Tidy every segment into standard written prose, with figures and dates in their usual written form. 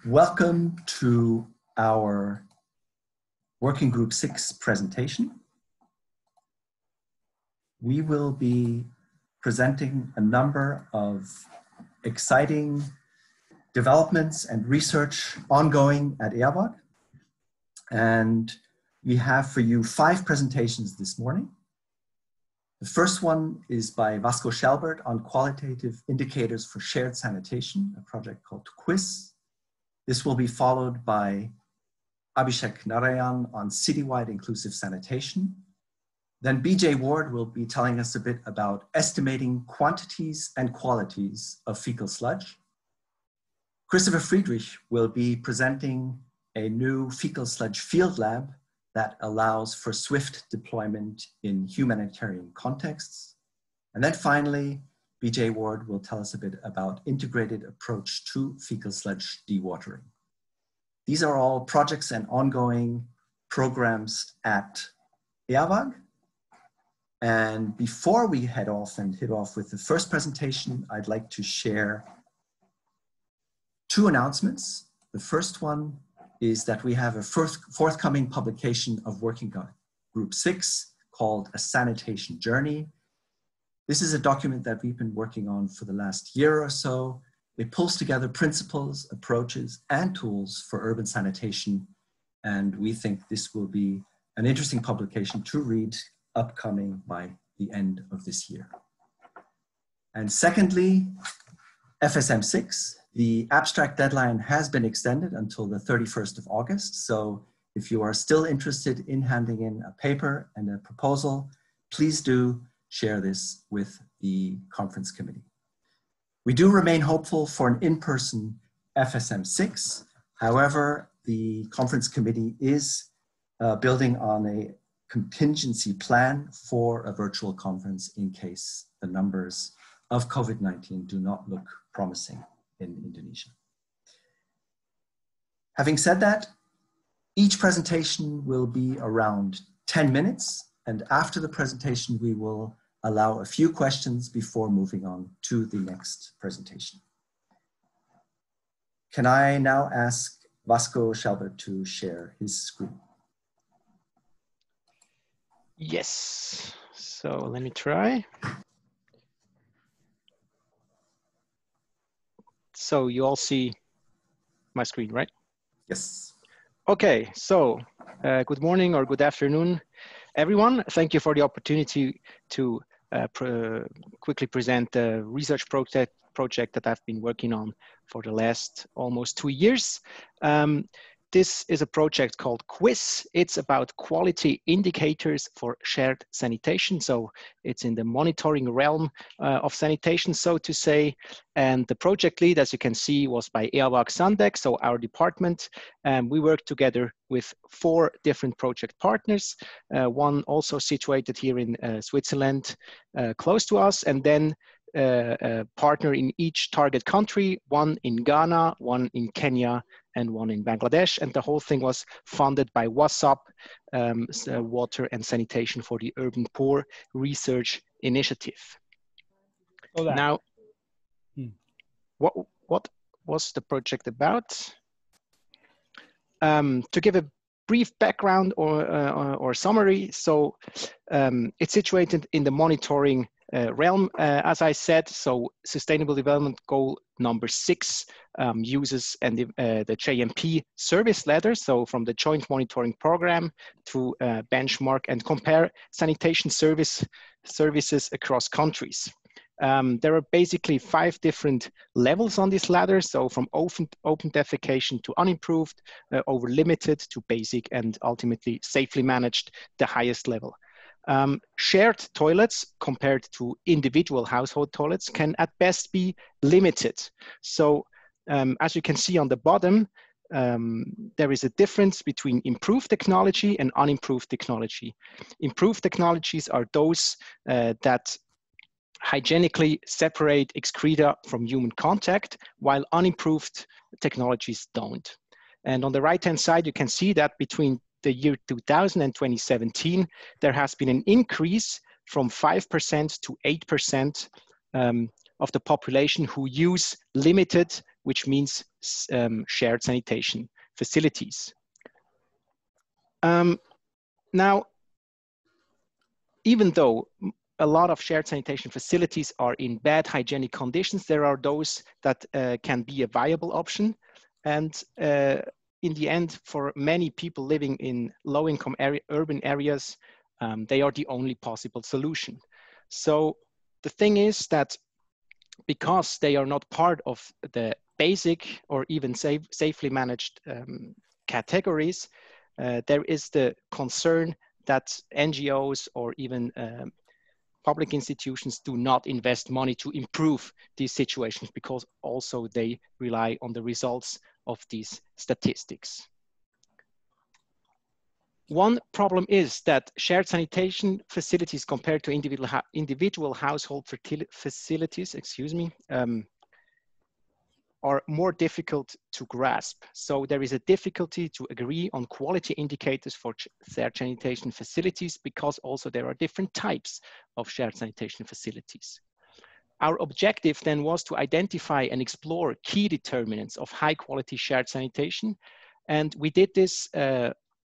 Welcome to our Working Group 6 presentation. We will be presenting a number of exciting developments and research ongoing at EAWAG. And we have for you 5 presentations this morning. The first one is by Vasco Schelbert on qualitative indicators for shared sanitation, a project called CWIS. This will be followed by Abishek Narayan on citywide inclusive sanitation. Then BJ Ward will be telling us a bit about estimating quantities and qualities of fecal sludge. Christoph Friedrich will be presenting a new fecal sludge field lab that allows for swift deployment in humanitarian contexts. And then finally, BJ Ward will tell us a bit about integrated approach to fecal sludge dewatering. These are all projects and ongoing programs at EAWAG. And before we head off with the first presentation, I'd like to share 2 announcements. The first one is that we have a forthcoming publication of Working Group 6 called A Sanitation Journey. This is a document that we've been working on for the last year or so. It pulls together principles, approaches, and tools for urban sanitation. And we think this will be an interesting publication to read upcoming by the end of this year. And secondly, FSM 6, the abstract deadline has been extended until the 31st of August. So if you are still interested in handing in a paper and a proposal, please do share this with the conference committee. We do remain hopeful for an in-person FSM 6. However, the conference committee is building on a contingency plan for a virtual conference in case the numbers of COVID-19 do not look promising in Indonesia. Having said that, each presentation will be around 10 minutes, and after the presentation, we will allow a few questions before moving on to the next presentation. Can I now ask Vasco Schelbert to share his screen? Yes, so let me try. So you all see my screen, right? Yes. Okay, so good morning or good afternoon, everyone. Thank you for the opportunity to quickly present the research project that I've been working on for the last almost 2 years. This is a project called CWIS. It's about quality indicators for shared sanitation. So it's in the monitoring realm of sanitation, so to say. And the project lead, as you can see, was by EAWAG Sandek, so our department. We worked together with 4 different project partners, one also situated here in Switzerland, close to us, and then a partner in each target country, one in Ghana, one in Kenya, and one in Bangladesh. And the whole thing was funded by WASAP, Water and Sanitation for the Urban Poor Research Initiative. Now, what was the project about? To give a brief background or summary, so it's situated in the monitoring realm, as I said. So Sustainable Development Goal number 6 uses the JMP service ladder. So from the Joint Monitoring Program to benchmark and compare sanitation services across countries. There are basically 5 different levels on this ladder. So from open defecation to unimproved, over limited to basic, and ultimately safely managed, the highest level. Shared toilets compared to individual household toilets can at best be limited. So as you can see on the bottom, there is a difference between improved technology and unimproved technology. Improved technologies are those that hygienically separate excreta from human contact, while unimproved technologies don't. And on the right-hand side, you can see that between the year 2000 and 2017, there has been an increase from 5% to 8% of the population who use limited which means shared sanitation facilities. Now, even though a lot of shared sanitation facilities are in bad hygienic conditions, there are those that can be a viable option. And in the end, for many people living in low-income urban areas, they are the only possible solution. So the thing is that because they are not part of the basic or even safely managed categories, there is the concern that NGOs or even public institutions do not invest money to improve these situations, because also they rely on the results of these statistics. One problem is that shared sanitation facilities compared to individual household facilities, are more difficult to grasp. So there is a difficulty to agree on quality indicators for shared sanitation facilities, because also there are different types of shared sanitation facilities. Our objective then was to identify and explore key determinants of high quality shared sanitation. And we did this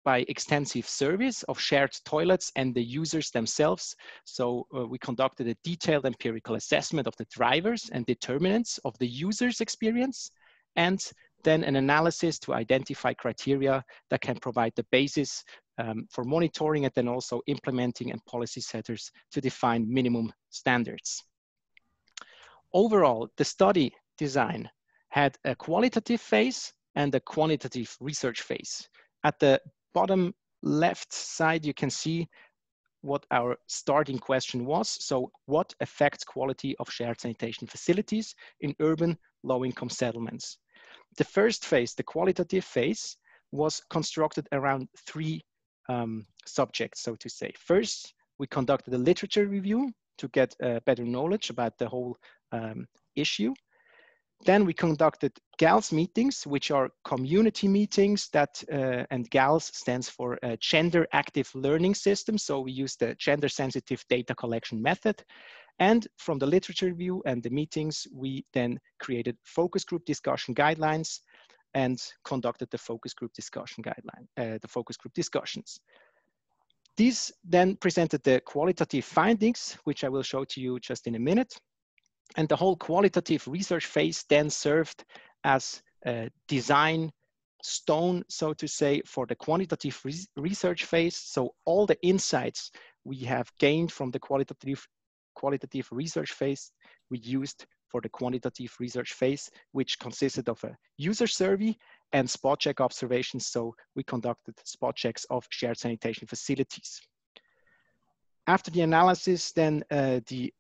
by extensive surveys of shared toilets and the users themselves. So we conducted a detailed empirical assessment of the drivers and determinants of the user's experience, and then an analysis to identify criteria that can provide the basis for monitoring and then also implementing and policy setters to define minimum standards. Overall, the study design had a qualitative phase and a quantitative research phase. At the bottom left side, you can see what our starting question was. So what affects quality of shared sanitation facilities in urban low-income settlements? The first phase, the qualitative phase, was constructed around three subjects, so to say. First, we conducted a literature review to get better knowledge about the whole issue. Then we conducted GALS meetings, which are community meetings that, and GALS stands for Gender Active Learning System. So we used the gender sensitive data collection method. And from the literature review and the meetings, we then created focus group discussion guidelines and conducted the focus group discussion discussions. These then presented the qualitative findings, which I will show to you just in a minute. And the whole qualitative research phase then served as a design stone, so to say, for the quantitative research phase. So all the insights we have gained from the qualitative research phase, we used for the quantitative research phase, which consisted of a user survey and spot check observations. So we conducted spot checks of shared sanitation facilities. After the analysis, then the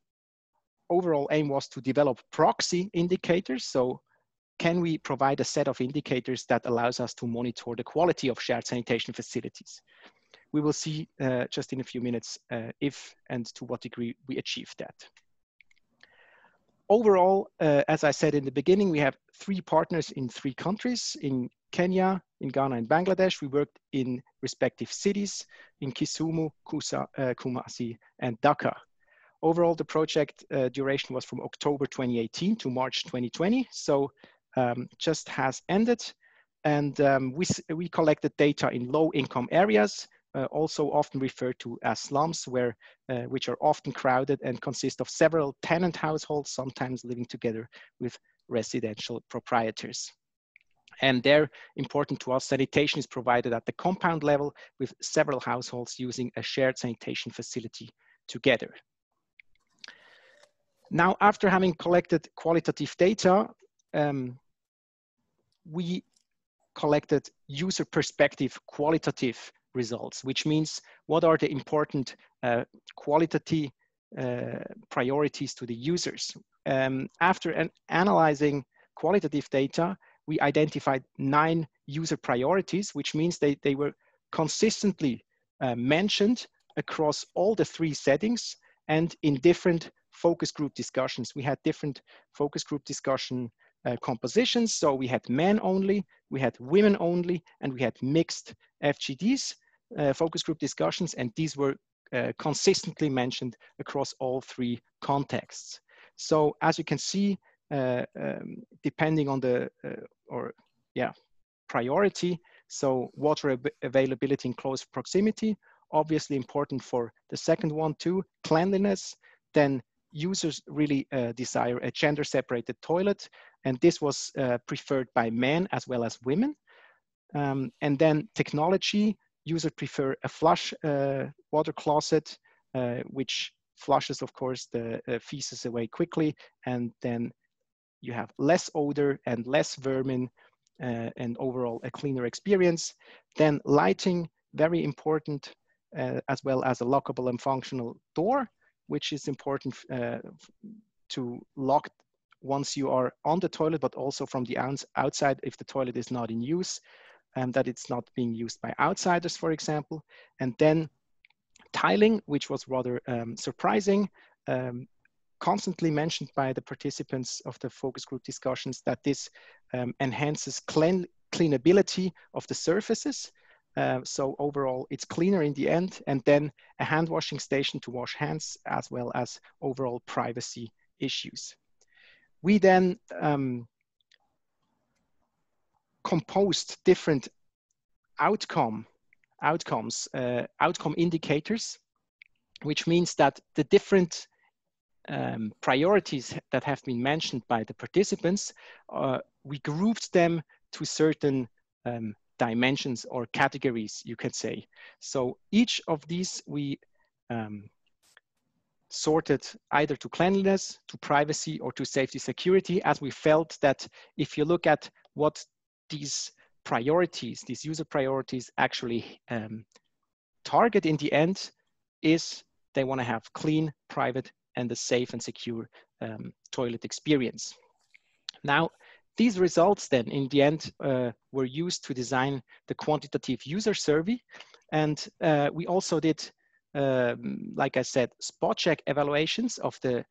overall aim was to develop proxy indicators. So can we provide a set of indicators that allows us to monitor the quality of shared sanitation facilities? We will see just in a few minutes if and to what degree we achieved that. Overall, as I said in the beginning, we have 3 partners in 3 countries. In Kenya, in Ghana, and Bangladesh. We worked in respective cities in Kisumu, Kumasi, and Dhaka. Overall, the project duration was from October 2018 to March 2020, so just has ended. And we collected data in low-income areas, also often referred to as slums, which are often crowded and consist of several tenant households, sometimes living together with residential proprietors. And there, important to us, sanitation is provided at the compound level with several households using a shared sanitation facility together. Now, after having collected qualitative data, we collected user perspective qualitative results, which means what are the important qualitative priorities to the users. After analyzing qualitative data, we identified 9 user priorities, which means they were consistently mentioned across all the 3 settings and in different focus group discussions. We had different focus group discussion compositions. So we had men only, we had women only, and we had mixed FGDs, focus group discussions, and these were consistently mentioned across all 3 contexts. So as you can see, depending on the, priority. So water availability in close proximity, obviously important for the second one too. Cleanliness, then users really desire a gender-separated toilet, and this was preferred by men as well as women. And then technology, users prefer a flush water closet, which flushes, of course, the feces away quickly, and then you have less odor and less vermin, and overall a cleaner experience. Then lighting, very important, as well as a lockable and functional door, which is important to lock once you are on the toilet, but also from the outside if the toilet is not in use, and that it's not being used by outsiders, for example. And then tiling, which was rather surprising, constantly mentioned by the participants of the focus group discussions, that this enhances cleanability of the surfaces. So overall, it's cleaner in the end. And then a hand washing station to wash hands, as well as overall privacy issues. We then composed different outcome indicators, which means that the different priorities that have been mentioned by the participants, we grouped them to certain dimensions or categories, you could say. So each of these we sorted either to cleanliness, to privacy, or to safety security, as we felt that if you look at what these priorities, these user priorities actually target in the end, is they want to have clean, private, and a safe and secure toilet experience. Now, these results then in the end were used to design the quantitative user survey. And we also did, like I said, spot check evaluations of the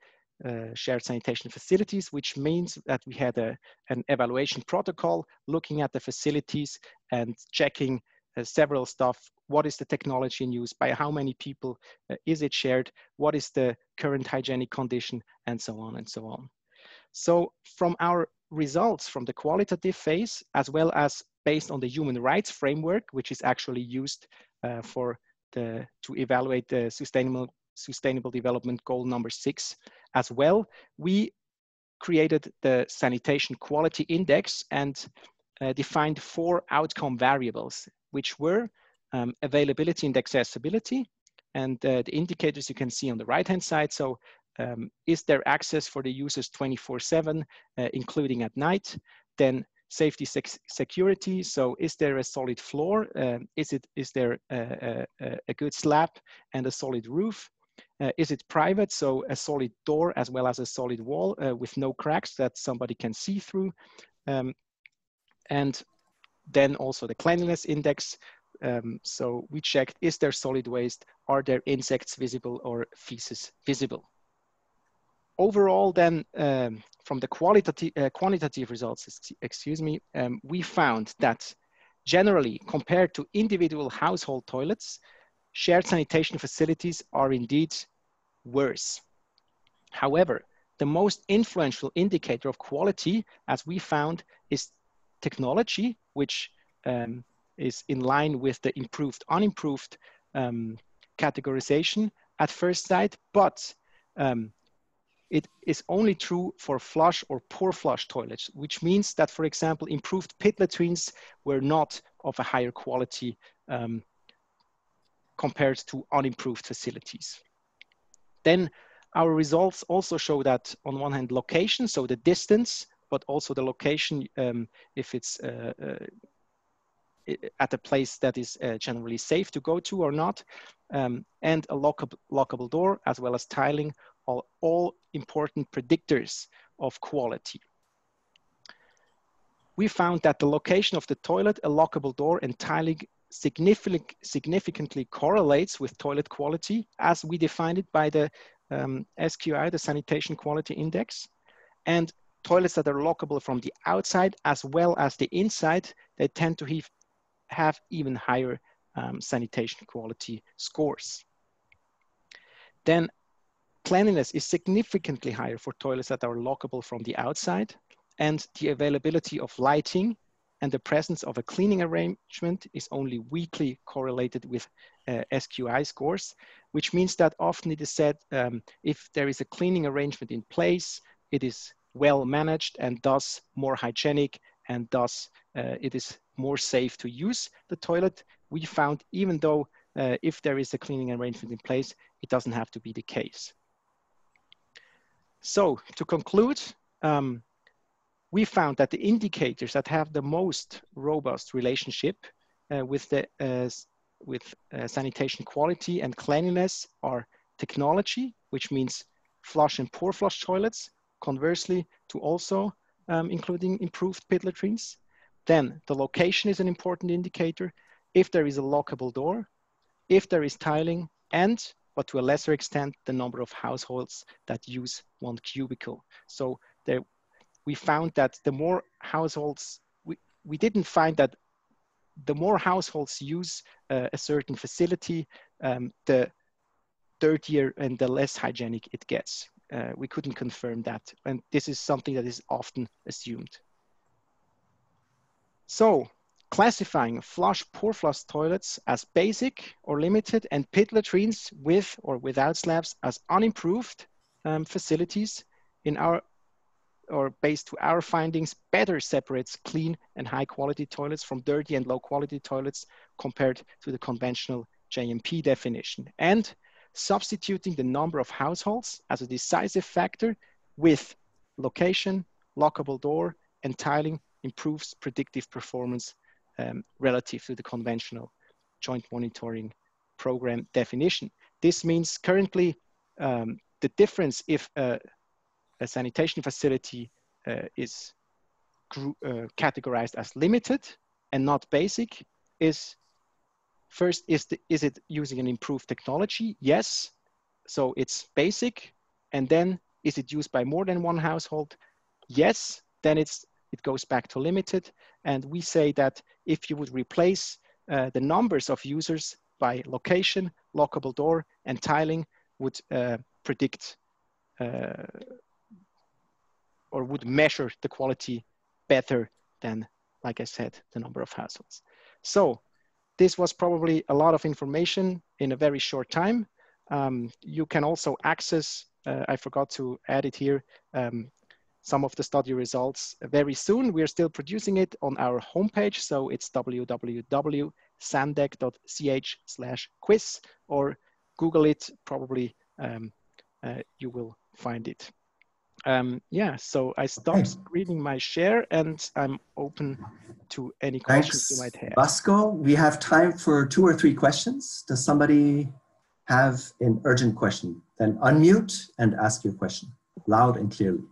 shared sanitation facilities, which means that we had an evaluation protocol looking at the facilities and checking several stuff. What is the technology in use? By how many people is it shared? What is the current hygienic condition? And so on and so on. So from our results from the qualitative phase, as well as based on the human rights framework, which is actually used to evaluate the sustainable development goal number 6 as well, we created the sanitation quality index and defined 4 outcome variables, which were availability and accessibility. And the indicators you can see on the right-hand side. So is there access for the users 24/7, including at night? Then safety security. So is there a solid floor? Is there a good slab and a solid roof? Is it private? So a solid door as well as a solid wall with no cracks that somebody can see through. And then also the cleanliness index. So we checked, is there solid waste? Are there insects visible or feces visible? Overall then, from the quantitative results, we found that generally compared to individual household toilets, shared sanitation facilities are indeed worse. However, the most influential indicator of quality, as we found, is technology, which is in line with the improved, unimproved categorization at first sight, but it is only true for flush or poor flush toilets, which means that, for example, improved pit latrines were not of a higher quality compared to unimproved facilities. Then our results also show that on one hand, location, so the distance, but also the location, if it's at a place that is generally safe to go to or not, and a lockable door, as well as tiling, are all important predictors of quality. We found that the location of the toilet, a lockable door, and tiling significantly correlates with toilet quality, as we defined it by the SQI, the Sanitation Quality Index. And toilets that are lockable from the outside as well as the inside, they tend to have even higher sanitation quality scores. Then cleanliness is significantly higher for toilets that are lockable from the outside, and the availability of lighting and the presence of a cleaning arrangement is only weakly correlated with SQI scores, which means that often it is said if there is a cleaning arrangement in place, it is well managed and thus more hygienic, and thus it is more safe to use the toilet. We found, even though if there is a cleaning arrangement in place, it doesn't have to be the case. So to conclude, we found that the indicators that have the most robust relationship with sanitation quality and cleanliness are technology, which means flush and pour flush toilets, conversely to also including improved pit latrines. Then the location is an important indicator. If there is a lockable door, if there is tiling, and, but to a lesser extent, the number of households that use one cubicle. So there, we found that the more households, we didn't find that the more households use a certain facility, the dirtier and the less hygienic it gets. We couldn't confirm that. And this is something that is often assumed. So classifying flush pour flush toilets as basic or limited and pit latrines with or without slabs as unimproved facilities in our, or based to our findings, better separates clean and high quality toilets from dirty and low quality toilets compared to the conventional JMP definition. And substituting the number of households as a decisive factor with location, lockable door, and tiling improves predictive performance relative to the conventional joint monitoring program definition. This means currently the difference if a sanitation facility is categorized as limited and not basic is, first, is it using an improved technology? Yes, so it's basic. And then is it used by more than one household? Yes, then it goes back to limited. And we say that if you would replace the numbers of users by location, lockable door, and tiling, would predict or would measure the quality better than, like I said, the number of households. So this was probably a lot of information in a very short time. You can also access, I forgot to add it here, some of the study results very soon. We are still producing it on our homepage. So it's www.sandec.ch/quiz, or Google it, probably you will find it. Yeah, so I stopped reading my share and I'm open to any questions you might have. Vasco, we have time for 2 or 3 questions. Does somebody have an urgent question? Then unmute and ask your question loud and clearly.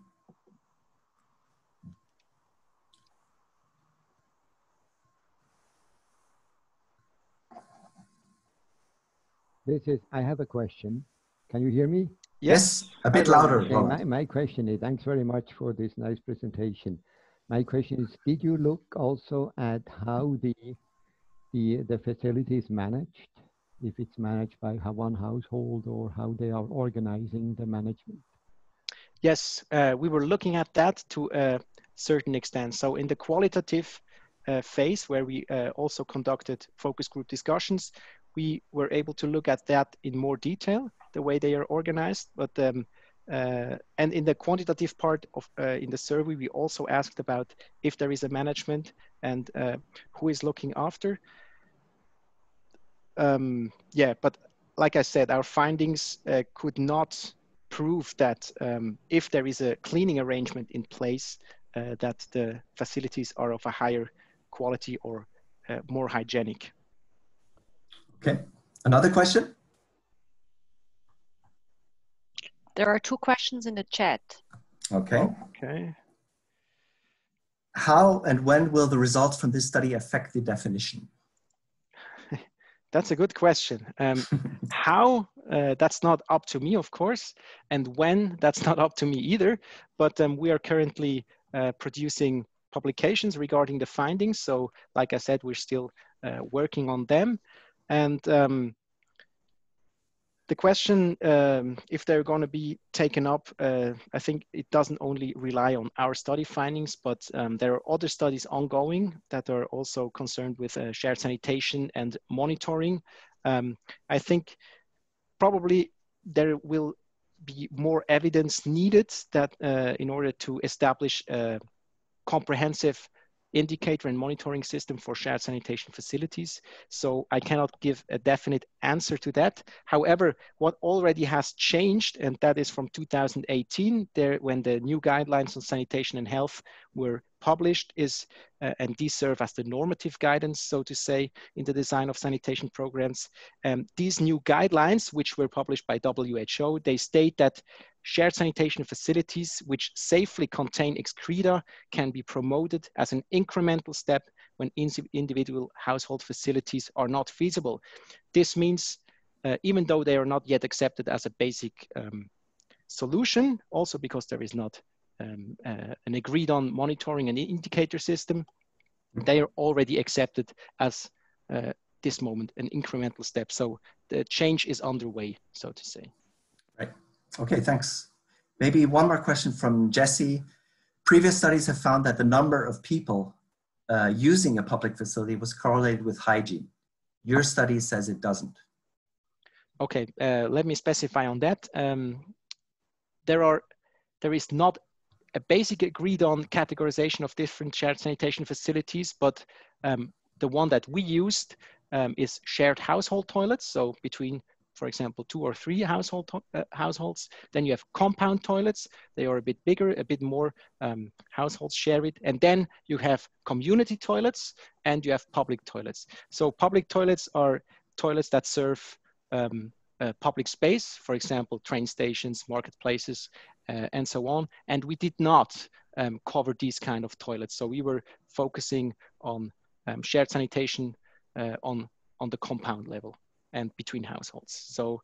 I have a question. Can you hear me? Yes, a bit louder. Okay, my question is, thanks very much for this nice presentation. My question is, did you look also at how the facility is managed? If it's managed by one household or how they are organizing the management? Yes, we were looking at that to a certain extent. So in the qualitative phase, where we also conducted focus group discussions, we were able to look at that in more detail, the way they are organized. But and in the quantitative part of in the survey, we also asked about if there is a management and who is looking after. Yeah, but like I said, our findings could not prove that if there is a cleaning arrangement in place, that the facilities are of a higher quality or more hygienic. Okay, another question? There are 2 questions in the chat. Okay. Okay. How and when will the results from this study affect the definition? That's a good question. How, that's not up to me, of course. And when, that's not up to me either. But we are currently producing publications regarding the findings. So like I said, we're still working on them. And the question, if they're going to be taken up, I think it doesn't only rely on our study findings, but there are other studies ongoing that are also concerned with shared sanitation and monitoring. I think probably there will be more evidence needed that in order to establish a comprehensive indicator and monitoring system for shared sanitation facilities. So I cannot give a definite answer to that. However, what already has changed, and that is from 2018, when the new guidelines on sanitation and health were published, is and these serve as the normative guidance, so to say, in the design of sanitation programs. These new guidelines, which were published by WHO, they state that shared sanitation facilities which safely contain excreta can be promoted as an incremental step when individual household facilities are not feasible. This means even though they are not yet accepted as a basic solution, also because there is not an agreed on monitoring and indicator system, they are already accepted as this moment an incremental step. So the change is underway, so to say. Right. Okay, thanks. Maybe one more question from Jesse. Previous studies have found that the number of people using a public facility was correlated with hygiene. Your study says it doesn't. Okay, let me specify on that. There is not a basic agreed on categorization of different shared sanitation facilities, but the one that we used is shared household toilets. So between, for example, 2 or 3 households. Then you have compound toilets. They are a bit bigger, a bit more households share it. And then you have community toilets and you have public toilets. So public toilets are toilets that serve public space, for example, train stations, marketplaces, and so on. And we did not cover these kind of toilets. So we were focusing on shared sanitation on the compound level and between households. So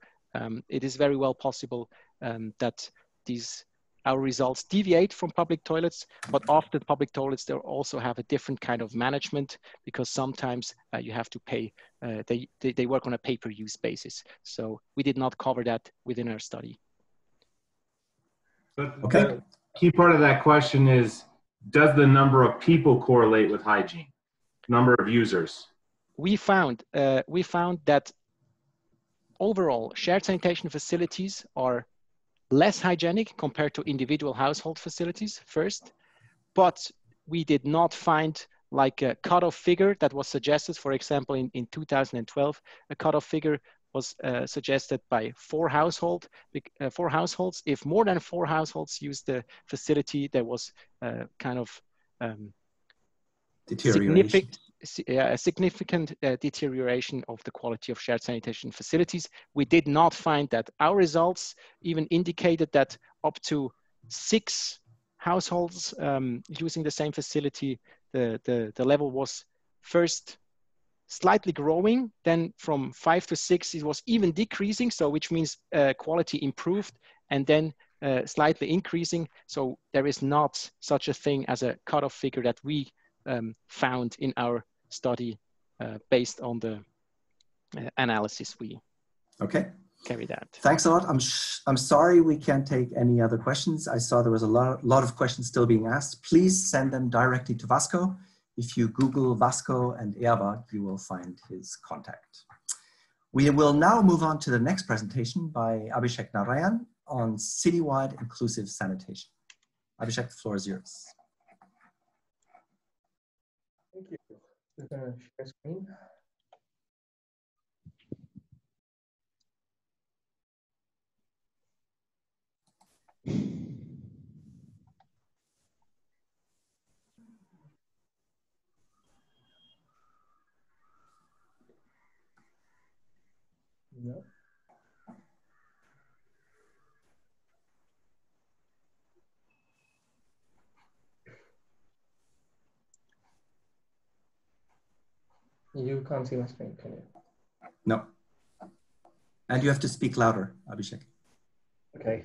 it is very well possible that our results deviate from public toilets, but often public toilets, they also have a different kind of management because sometimes you have to pay, they work on a pay-per-use basis. So we did not cover that within our study. But okay. The key part of that question is, does the number of people correlate with hygiene? Number of users? We found that overall shared sanitation facilities are less hygienic compared to individual household facilities first, but we did not find like a cutoff figure that was suggested. For example, in 2012, a cutoff figure was suggested by 4 households. If more than 4 households used the facility, there was kind of a significant deterioration of the quality of shared sanitation facilities. We did not find that. Our results even indicated that up to 6 households using the same facility, the level was first slightly growing, then from 5 to 6, it was even decreasing, so which means quality improved, and then slightly increasing. So there is not such a thing as a cutoff figure that we found in our study based on the analysis we carried out. Thanks a lot. I'm sorry we can't take any other questions. I saw there was a lot of questions still being asked. Please send them directly to Vasco. If you Google Vasco and ERBA, you will find his contact. We will now move on to the next presentation by Abishek Narayan on citywide inclusive sanitation. Abishek, the floor is yours. Thank you. Just gonna share screen. No. You can't see my screen, can you? No. And you have to speak louder, Abishek. Okay.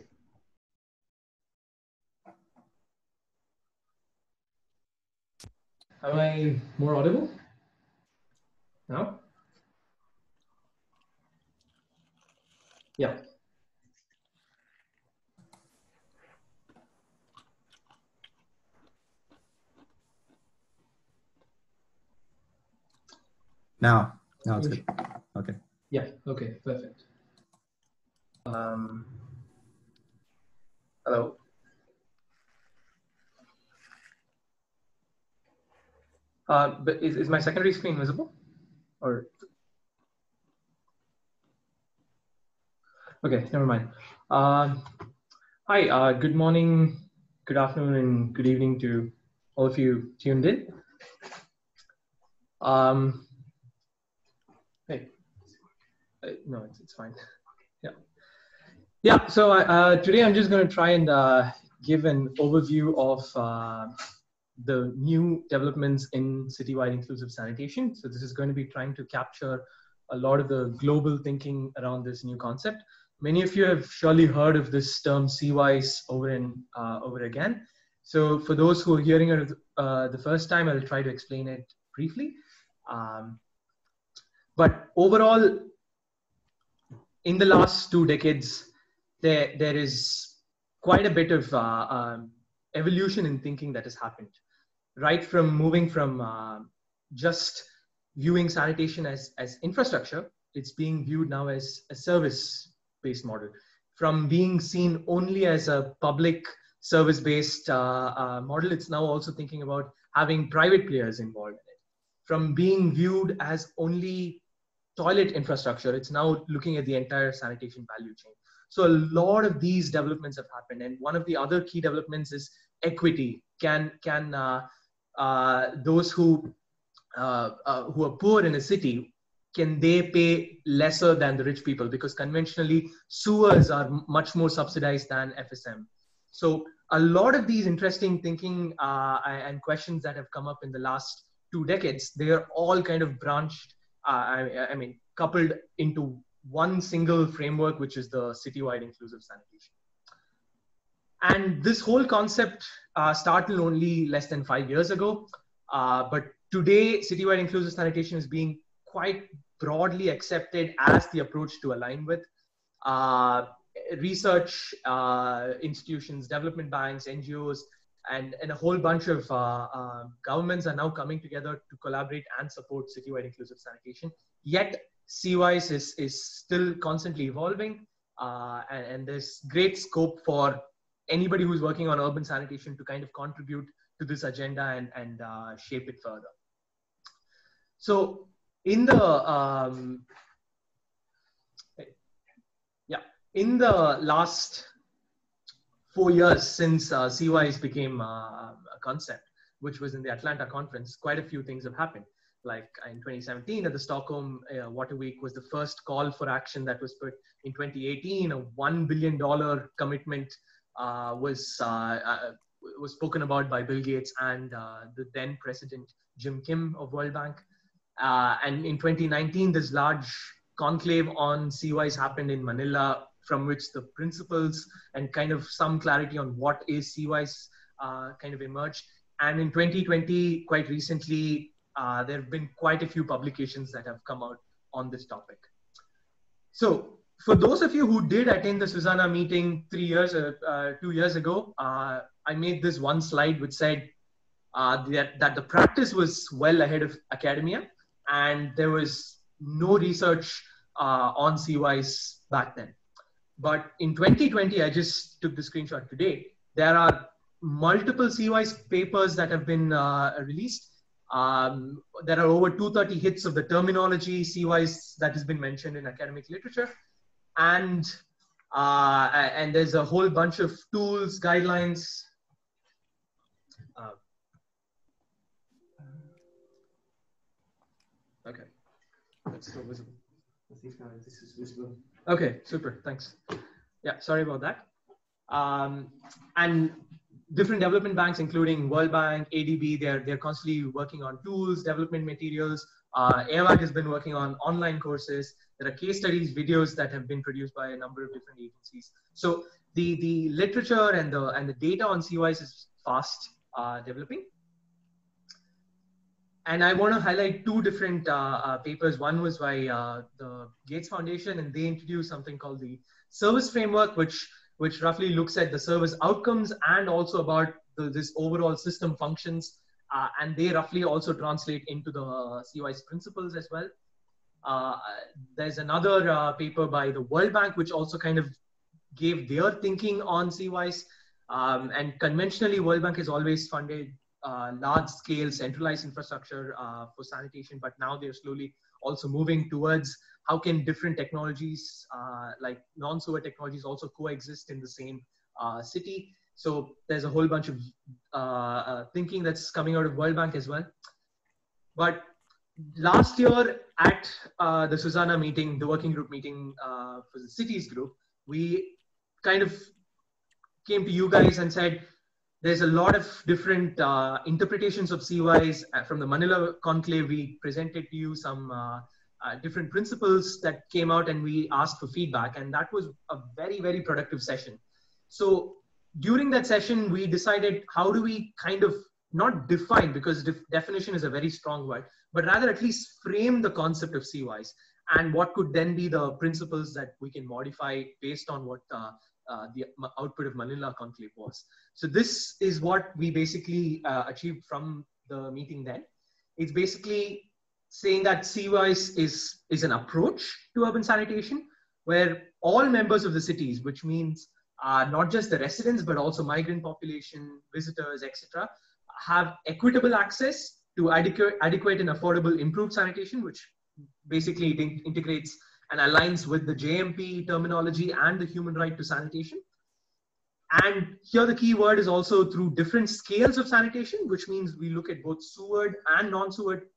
Am I more audible now? Yeah. Now it's good. Okay. Yeah. Okay. Perfect. Hello. But is my secondary screen visible? Or okay, never mind. Hi. Good morning, good afternoon, and good evening to all of you tuned in. Hey. No, it's fine. Yeah. So today I'm just going to try and give an overview of the new developments in citywide inclusive sanitation. So this is going to be trying to capture a lot of the global thinking around this new concept. Many of you have surely heard of this term CWIS over and over again. So for those who are hearing it the first time, I'll try to explain it briefly. But overall, in the last 2 decades, there is quite a bit of evolution in thinking that has happened. Right from moving from just viewing sanitation as infrastructure, it's being viewed now as a service-based model. From being seen only as a public service-based model, it's now also thinking about having private players involved in it. From being viewed as only toilet infrastructure, it's now looking at the entire sanitation value chain. So a lot of these developments have happened, and one of the other key developments is equity. Can those who are poor in a city, can they pay lesser than the rich people? Because conventionally, sewers are much more subsidized than FSM. So a lot of these interesting thinking and questions that have come up in the last 2 decades, they are all kind of branched, I mean, coupled into one single framework, which is the citywide inclusive sanitation. And this whole concept started only less than 5 years ago. But today, citywide inclusive sanitation is being quite broadly accepted as the approach to align with. Research institutions, development banks, NGOs, and a whole bunch of governments are now coming together to collaborate and support citywide inclusive sanitation. Yet, CWIS is still constantly evolving, and there's great scope for anybody who's working on urban sanitation to kind of contribute to this agenda and shape it further. So in the in the last 4 years since CWIS became a concept, which was in the Atlanta conference, quite a few things have happened. Like in 2017 at the Stockholm Water Week was the first call for action that was put. In 2018, a $1 billion commitment was spoken about by Bill Gates and the then president Jim Kim of World Bank. And in 2019, this large conclave on CWIS happened in Manila, from which the principles and kind of some clarity on what is CWIS kind of emerged. And in 2020, quite recently, there have been quite a few publications that have come out on this topic. So for those of you who did attend the SuSanA meeting 2 years ago, I made this one slide which said that the practice was well ahead of academia, and there was no research on CWIS back then. But in 2020, I just took the screenshot today, there are multiple CWIS papers that have been released. There are over 230 hits of the terminology CWIS that has been mentioned in academic literature. And there's a whole bunch of tools, guidelines. Okay, that's still visible. This is visible. Okay, super, thanks. Yeah, sorry about that. And different development banks, including World Bank, ADB, they're constantly working on tools, development materials. AWAC has been working on online courses. There are case studies, videos that have been produced by a number of different agencies. So the literature and the data on CWIS is fast developing. And I want to highlight two different papers. One was by the Gates Foundation, and they introduced something called the service framework, which roughly looks at the service outcomes and also about this overall system functions. And they roughly also translate into the CWIS principles as well. There's another paper by the World Bank, which also kind of gave their thinking on CWIS. And conventionally, World Bank has always funded large-scale centralized infrastructure for sanitation, but now they're slowly also moving towards how can different technologies like non-sewer technologies also coexist in the same city. So there's a whole bunch of thinking that's coming out of World Bank as well. But last year at the SuSanA meeting, the working group meeting for the cities group, we kind of came to you guys and said, there's a lot of different interpretations of CWIS. From the Manila conclave, we presented to you some different principles that came out, and we asked for feedback. And that was a very, very productive session. So during that session, we decided how do we kind of not define, because definition is a very strong word, but rather at least frame the concept of CWIS and what could then be the principles that we can modify based on what the output of Manila conclave was. So this is what we basically achieved from the meeting then. It's basically saying that CWIS is an approach to urban sanitation where all members of the cities, which means not just the residents, but also migrant population, visitors, etc., have equitable access to adequate and affordable improved sanitation, which basically integrates and aligns with the JMP terminology and the human right to sanitation. And here the key word is also through different scales of sanitation, which means we look at both sewered and non-sewered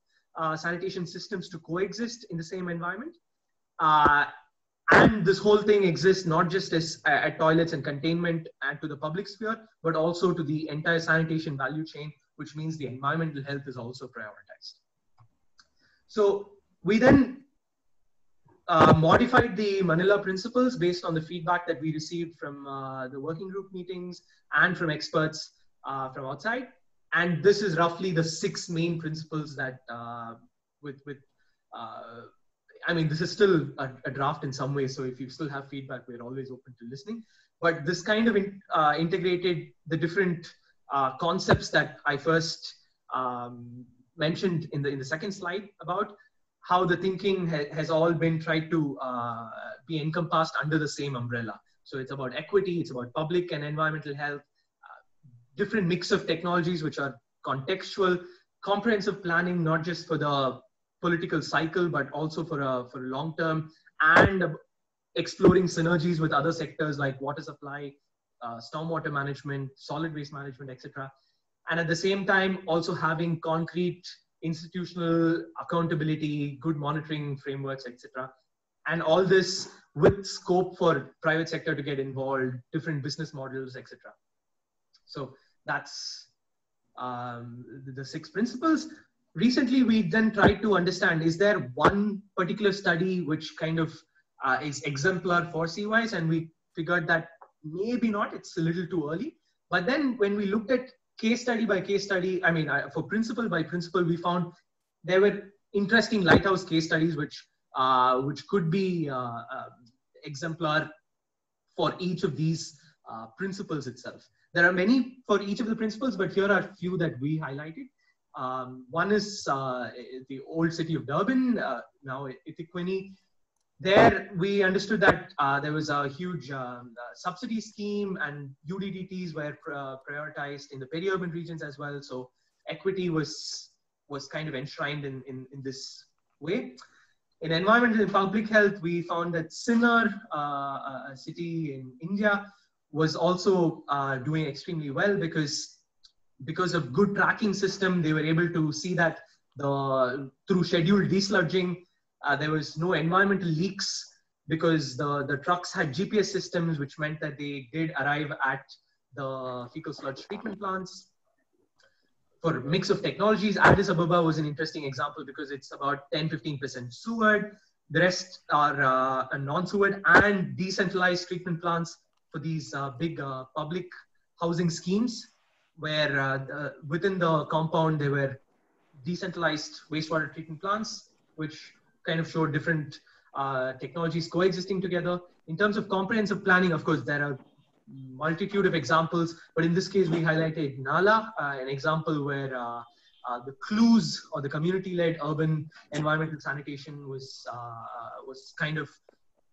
sanitation systems to coexist in the same environment. And this whole thing exists not just as at toilets and containment and to the public sphere, but also to the entire sanitation value chain, which means the environmental health is also prioritized. So we then modified the Manila principles based on the feedback that we received from the working group meetings and from experts from outside. And this is roughly the 6 main principles that I mean, this is still a draft in some ways. So if you still have feedback, we're always open to listening. But this kind of integrated the different concepts that I first mentioned in the second slide about how the thinking has all been tried to be encompassed under the same umbrella. So it's about equity, it's about public and environmental health, different mix of technologies which are contextual, comprehensive planning, not just for the political cycle, but also for a long term, and exploring synergies with other sectors like water supply, stormwater management, solid waste management, etc. And at the same time, also having concrete institutional accountability, good monitoring frameworks, etc. And all this with scope for private sector to get involved, different business models, etc. So that's the 6 principles. Recently, we then tried to understand, is there one particular study which kind of is exemplar for CWIS? And we figured that maybe not, it's a little too early. But then when we looked at case study by case study, I mean, for principle by principle, we found there were interesting lighthouse case studies which could be exemplar for each of these principles itself. There are many for each of the principles, but here are a few that we highlighted. One is the old city of Durban, now Itiquini. There we understood that there was a huge subsidy scheme, and UDDTs were prioritized in the peri-urban regions as well. So equity was kind of enshrined in this way. In environmental and public health, we found that Sinnar, a city in India, was also doing extremely well because of good tracking system. They were able to see that through scheduled desludging, there was no environmental leaks because the trucks had GPS systems, which meant that they did arrive at the fecal sludge treatment plants. For mix of technologies, Addis Ababa was an interesting example because it's about 10-15% sewered. The rest are non-sewered and decentralized treatment plants for these big public housing schemes, where within the compound there were decentralized wastewater treatment plants, which kind of show different technologies coexisting together. In terms of comprehensive planning, of course, there are multitude of examples, but in this case, we highlighted Nala, an example where the CLUES, or the community-led urban environmental sanitation, was kind of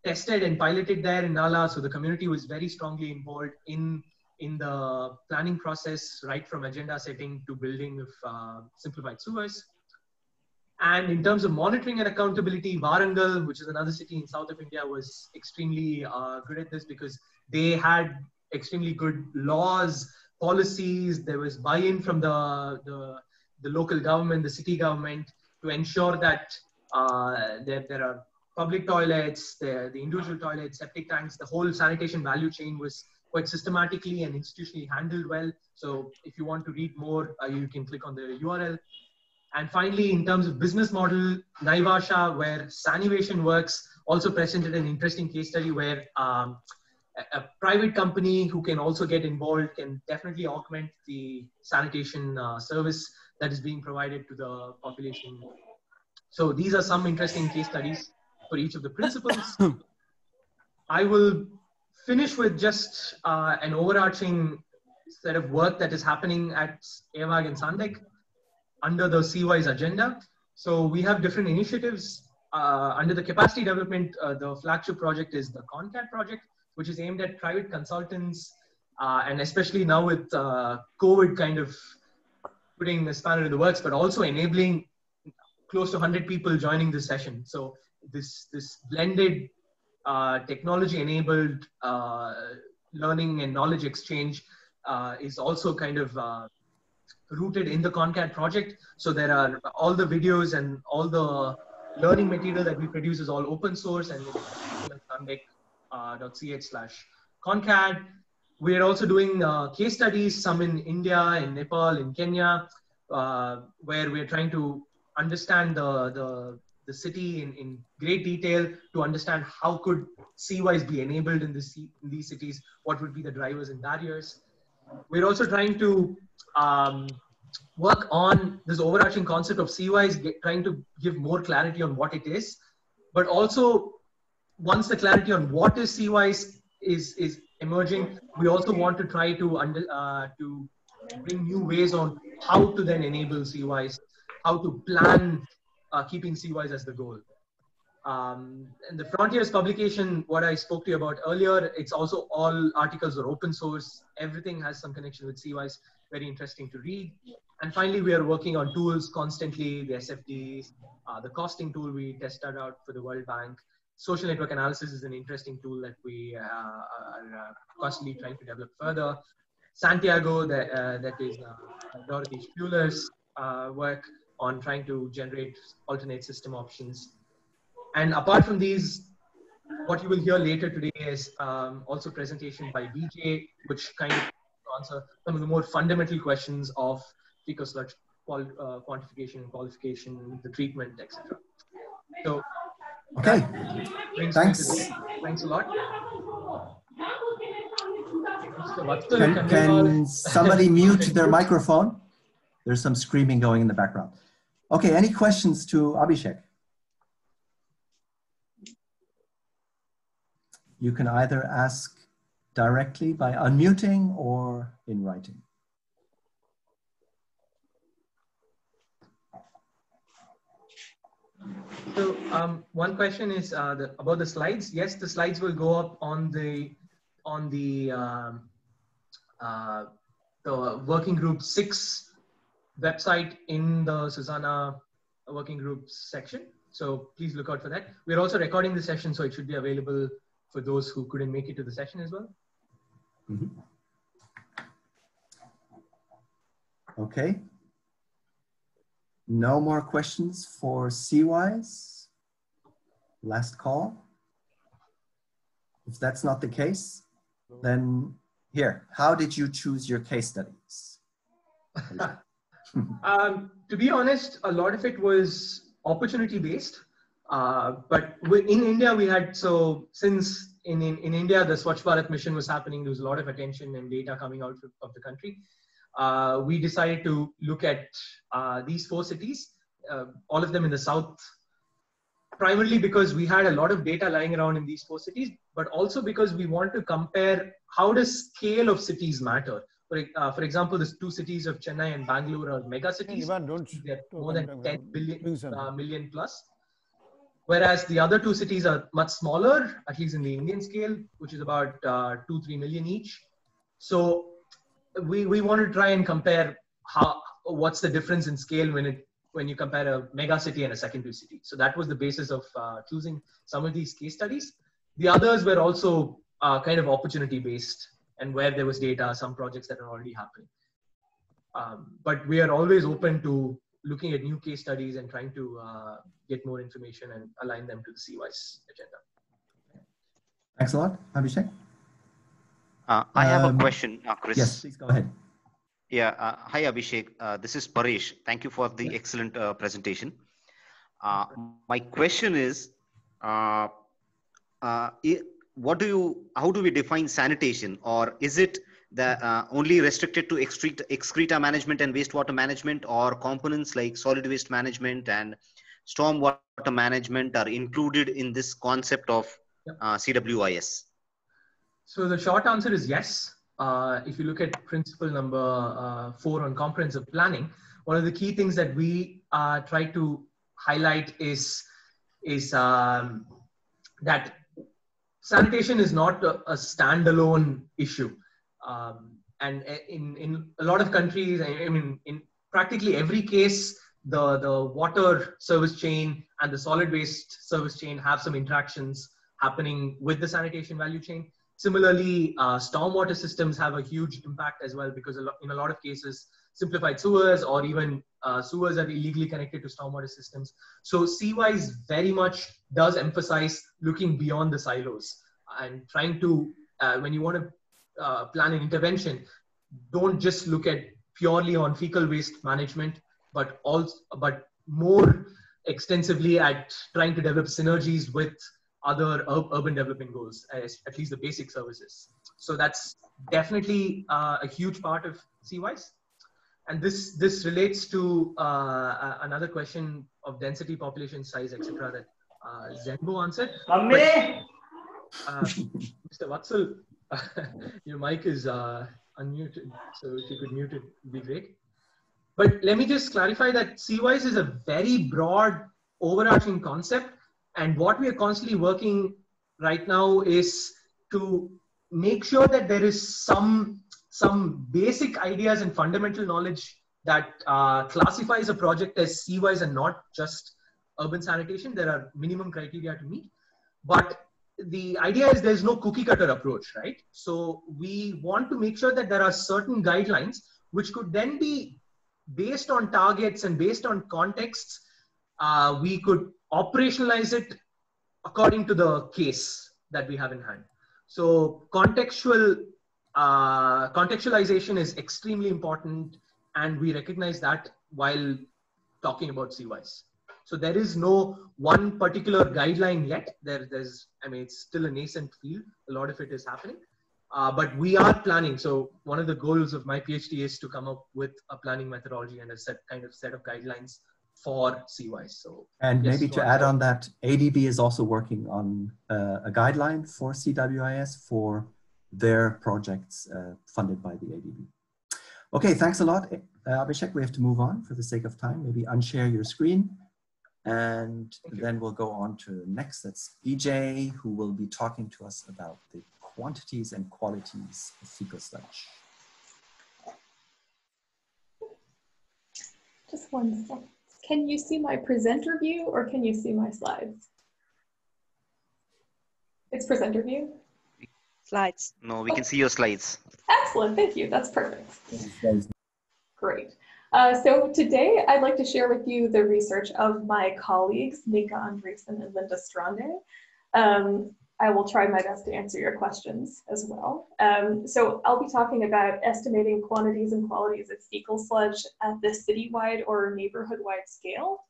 tested and piloted there in Nala. So the community was very strongly involved in the planning process, right from agenda setting to building of simplified sewers. And in terms of monitoring and accountability, Warangal, which is another city in south of India, was extremely good at this because they had extremely good laws, policies. There was buy-in from the local government, the city government, to ensure that there are public toilets, the individual toilets, septic tanks. The whole sanitation value chain was quite systematically and institutionally handled well. So if you want to read more, you can click on the URL. And finally, in terms of business model, Naivasha, where Sanitation works, also presented an interesting case study where a private company who can also get involved can definitely augment the sanitation service that is being provided to the population. So these are some interesting case studies for each of the principles. I will finish with just an overarching set of work that is happening at EWAG and Sandek under the CWIS agenda. So we have different initiatives. Under the capacity development, the flagship project is the CONCAT project, which is aimed at private consultants, and especially now with COVID kind of putting a spanner in the works, but also enabling close to 100 people joining this session. So this blended technology-enabled learning and knowledge exchange is also kind of rooted in the CONCAT project. So there are all the videos and all the learning material that we produce is all open source, and it's sandek.ch/CONCAT. We're also doing case studies, some in India, in Nepal, in Kenya, where we're trying to understand the city in great detail to understand how could CWIS be enabled in these cities, what would be the drivers and barriers. We're also trying to work on this overarching concept of CWIS, trying to give more clarity on what it is, but also once the clarity on what is CWIS is emerging, we also want to try to bring new ways on how to then enable CWIS, how to plan keeping CWIS as the goal. And the Frontiers publication, what I spoke to you about earlier, it's also all articles are open source. Everything has some connection with CWIS, very interesting to read. And finally, we are working on tools constantly, the SFDs, the costing tool we tested out for the World Bank. Social network analysis is an interesting tool that we are constantly trying to develop further. Santiago, that is Dorothy Schuler's work on trying to generate alternate system options. And apart from these, what you will hear later today is also presentation by BJ, which kind of answer some of the more fundamental questions of fecal sludge quantification, qualification, the treatment, etc. So, okay, thanks. Thanks a lot. Can somebody mute their microphone? There's some screaming going in the background. Okay, any questions to Abishek? You can either ask directly by unmuting or in writing. So one question is about the slides. Yes, the slides will go up on the working group 6 website in the SuSanA working groups section. So please look out for that. We're also recording the session, so it should be available for those who couldn't make it to the session as well. Mm-hmm. Okay. No more questions for CWIS? Last call? If that's not the case, then here, how did you choose your case studies? To be honest, a lot of it was opportunity based. But in India, we had, so since in India, the Swachh Bharat mission was happening, there was a lot of attention and data coming out of the country. we decided to look at these 4 cities, all of them in the south, primarily because we had a lot of data lying around in these 4 cities, but also because we want to compare how does scale of cities matter. For example, the 2 cities of Chennai and Bangalore are mega cities. They're more than 10 million plus. Whereas the other 2 cities are much smaller, at least in the Indian scale, which is about 2-3 million each. So we want to try and compare what's the difference in scale when you compare a mega city and a secondary city. So that was the basis of choosing some of these case studies. The others were also kind of opportunity based, and where there was data, some projects that are already happening. But we are always open to looking at new case studies and trying to get more information and align them to the CWIS agenda. Thanks a lot, Abishek. I have a question, Chris. Yes, please go ahead. Yeah, hi Abishek. This is Paresh. Thank you for the excellent presentation. My question is, how do we define sanitation, or is it only restricted to excreta management and wastewater management, or components like solid waste management and stormwater management are included in this concept of CWIS? So the short answer is yes. If you look at principle number 4 on comprehensive planning, one of the key things that we try to highlight is that sanitation is not a standalone issue. And in a lot of countries, I mean, in practically every case, the water service chain and the solid waste service chain have some interactions happening with the sanitation value chain. Similarly, stormwater systems have a huge impact as well, because in a lot of cases, simplified sewers or even sewers are illegally connected to stormwater systems. So CWIS very much does emphasize looking beyond the silos and trying to, when you want to plan an intervention, don't just look at purely on fecal waste management, but more extensively at trying to develop synergies with other urban development goals, at least the basic services. So that's definitely a huge part of CWIS. And this relates to another question of density, population size, etc. that Zenbo answered. Mr. Vatsal, your mic is unmuted, so if you could mute it, would be great. But let me just clarify that CWIS is a very broad, overarching concept. And what we are constantly working right now is to make sure that there is some basic ideas and fundamental knowledge that classifies a project as CWIS and not just urban sanitation. There are minimum criteria to meet. But the idea is there's no cookie cutter approach, right? So we want to make sure that there are certain guidelines which could then be based on targets and based on contexts. We could operationalize it according to the case that we have in hand. So contextualization is extremely important, and we recognize that while talking about CWIS. So there is no one particular guideline yet. I mean, it's still a nascent field. A lot of it is happening, but we are planning. So one of the goals of my PhD is to come up with a planning methodology and a set of guidelines for CWIS. So, and yes, maybe to add on that, ADB is also working on a guideline for CWIS for their projects funded by the ADB. Okay, thanks a lot, Abishek. We have to move on for the sake of time. Maybe unshare your screen, and then we'll go on to next. That's BJ, who will be talking to us about the quantities and qualities of fecal sludge. Just one second. Can you see my presenter view, or can you see my slides? It's presenter view. Slides. No, we can see your slides. Excellent, thank you. That's perfect. Great. So today I'd like to share with you the research of my colleagues, Nika Andreessen and Linda Strande. I will try my best to answer your questions as well. So I'll be talking about estimating quantities and qualities of fecal sludge at the citywide or neighborhood-wide scale.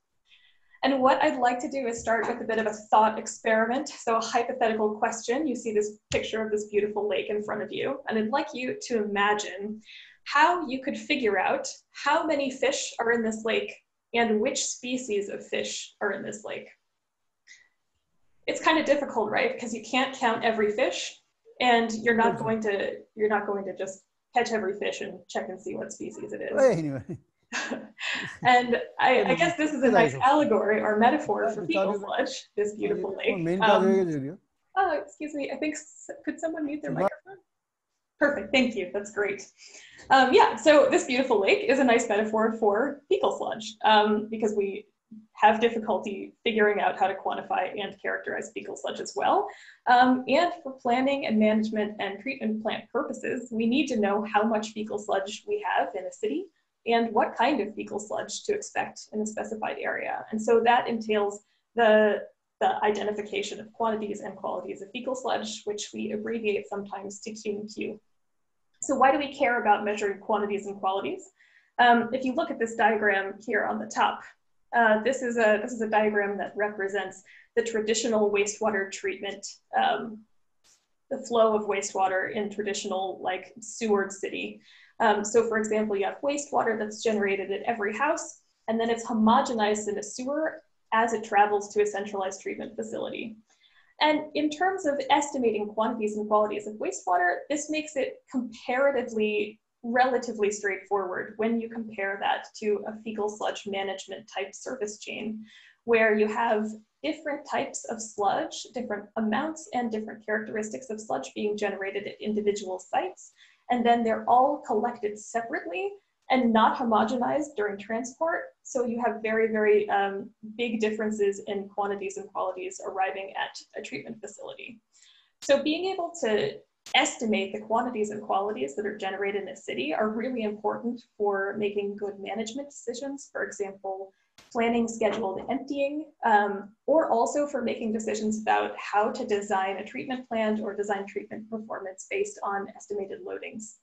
And what I'd like to do is start with a bit of a thought experiment. So a hypothetical question. You see this picture of this beautiful lake in front of you, and I'd like you to imagine how you could figure out how many fish are in this lake and which species of fish are in this lake. It's kind of difficult, right? Because you can't count every fish, and you're not going to just catch every fish and check and see what species it is. Anyway. And I guess this is a nice allegory or metaphor for fecal sludge, this beautiful lake. Oh, excuse me, I think, could someone mute their microphone? Perfect, thank you, that's great. Yeah, so this beautiful lake is a nice metaphor for fecal sludge because we have difficulty figuring out how to quantify and characterize fecal sludge as well. And for planning and management and treatment plant purposes, we need to know how much fecal sludge we have in a city and what kind of fecal sludge to expect in a specified area. And so that entails the identification of quantities and qualities of fecal sludge, which we abbreviate sometimes to Q and Q. So why do we care about measuring quantities and qualities? If you look at this diagram here on the top, this is a diagram that represents the traditional wastewater treatment, the flow of wastewater in traditional like sewered city. So for example, you have wastewater that's generated at every house, and then it's homogenized in a sewer as it travels to a centralized treatment facility. And in terms of estimating quantities and qualities of wastewater, this makes it comparatively relatively straightforward when you compare that to a fecal sludge management type service chain, where you have different types of sludge, different amounts and different characteristics of sludge being generated at individual sites. And then they're all collected separately and not homogenized during transport. So you have very, very big differences in quantities and qualities arriving at a treatment facility. So being able to estimate the quantities and qualities that are generated in a city are really important for making good management decisions. For example, planning scheduled emptying, or also for making decisions about how to design a treatment plant or design treatment performance based on estimated loadings.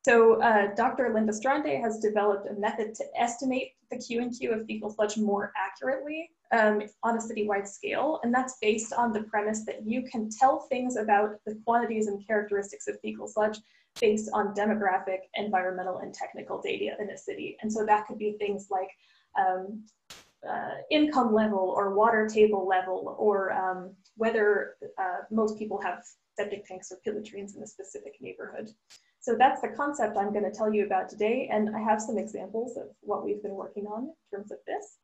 So Dr. Linda Strande has developed a method to estimate the Q and Q of fecal sludge more accurately on a citywide scale. And that's based on the premise that you can tell things about the quantities and characteristics of fecal sludge based on demographic, environmental, and technical data in a city. And so that could be things like income level or water table level, or whether most people have septic tanks or pit latrines in a specific neighborhood. So that's the concept I'm going to tell you about today, and I have some examples of what we've been working on in terms of this.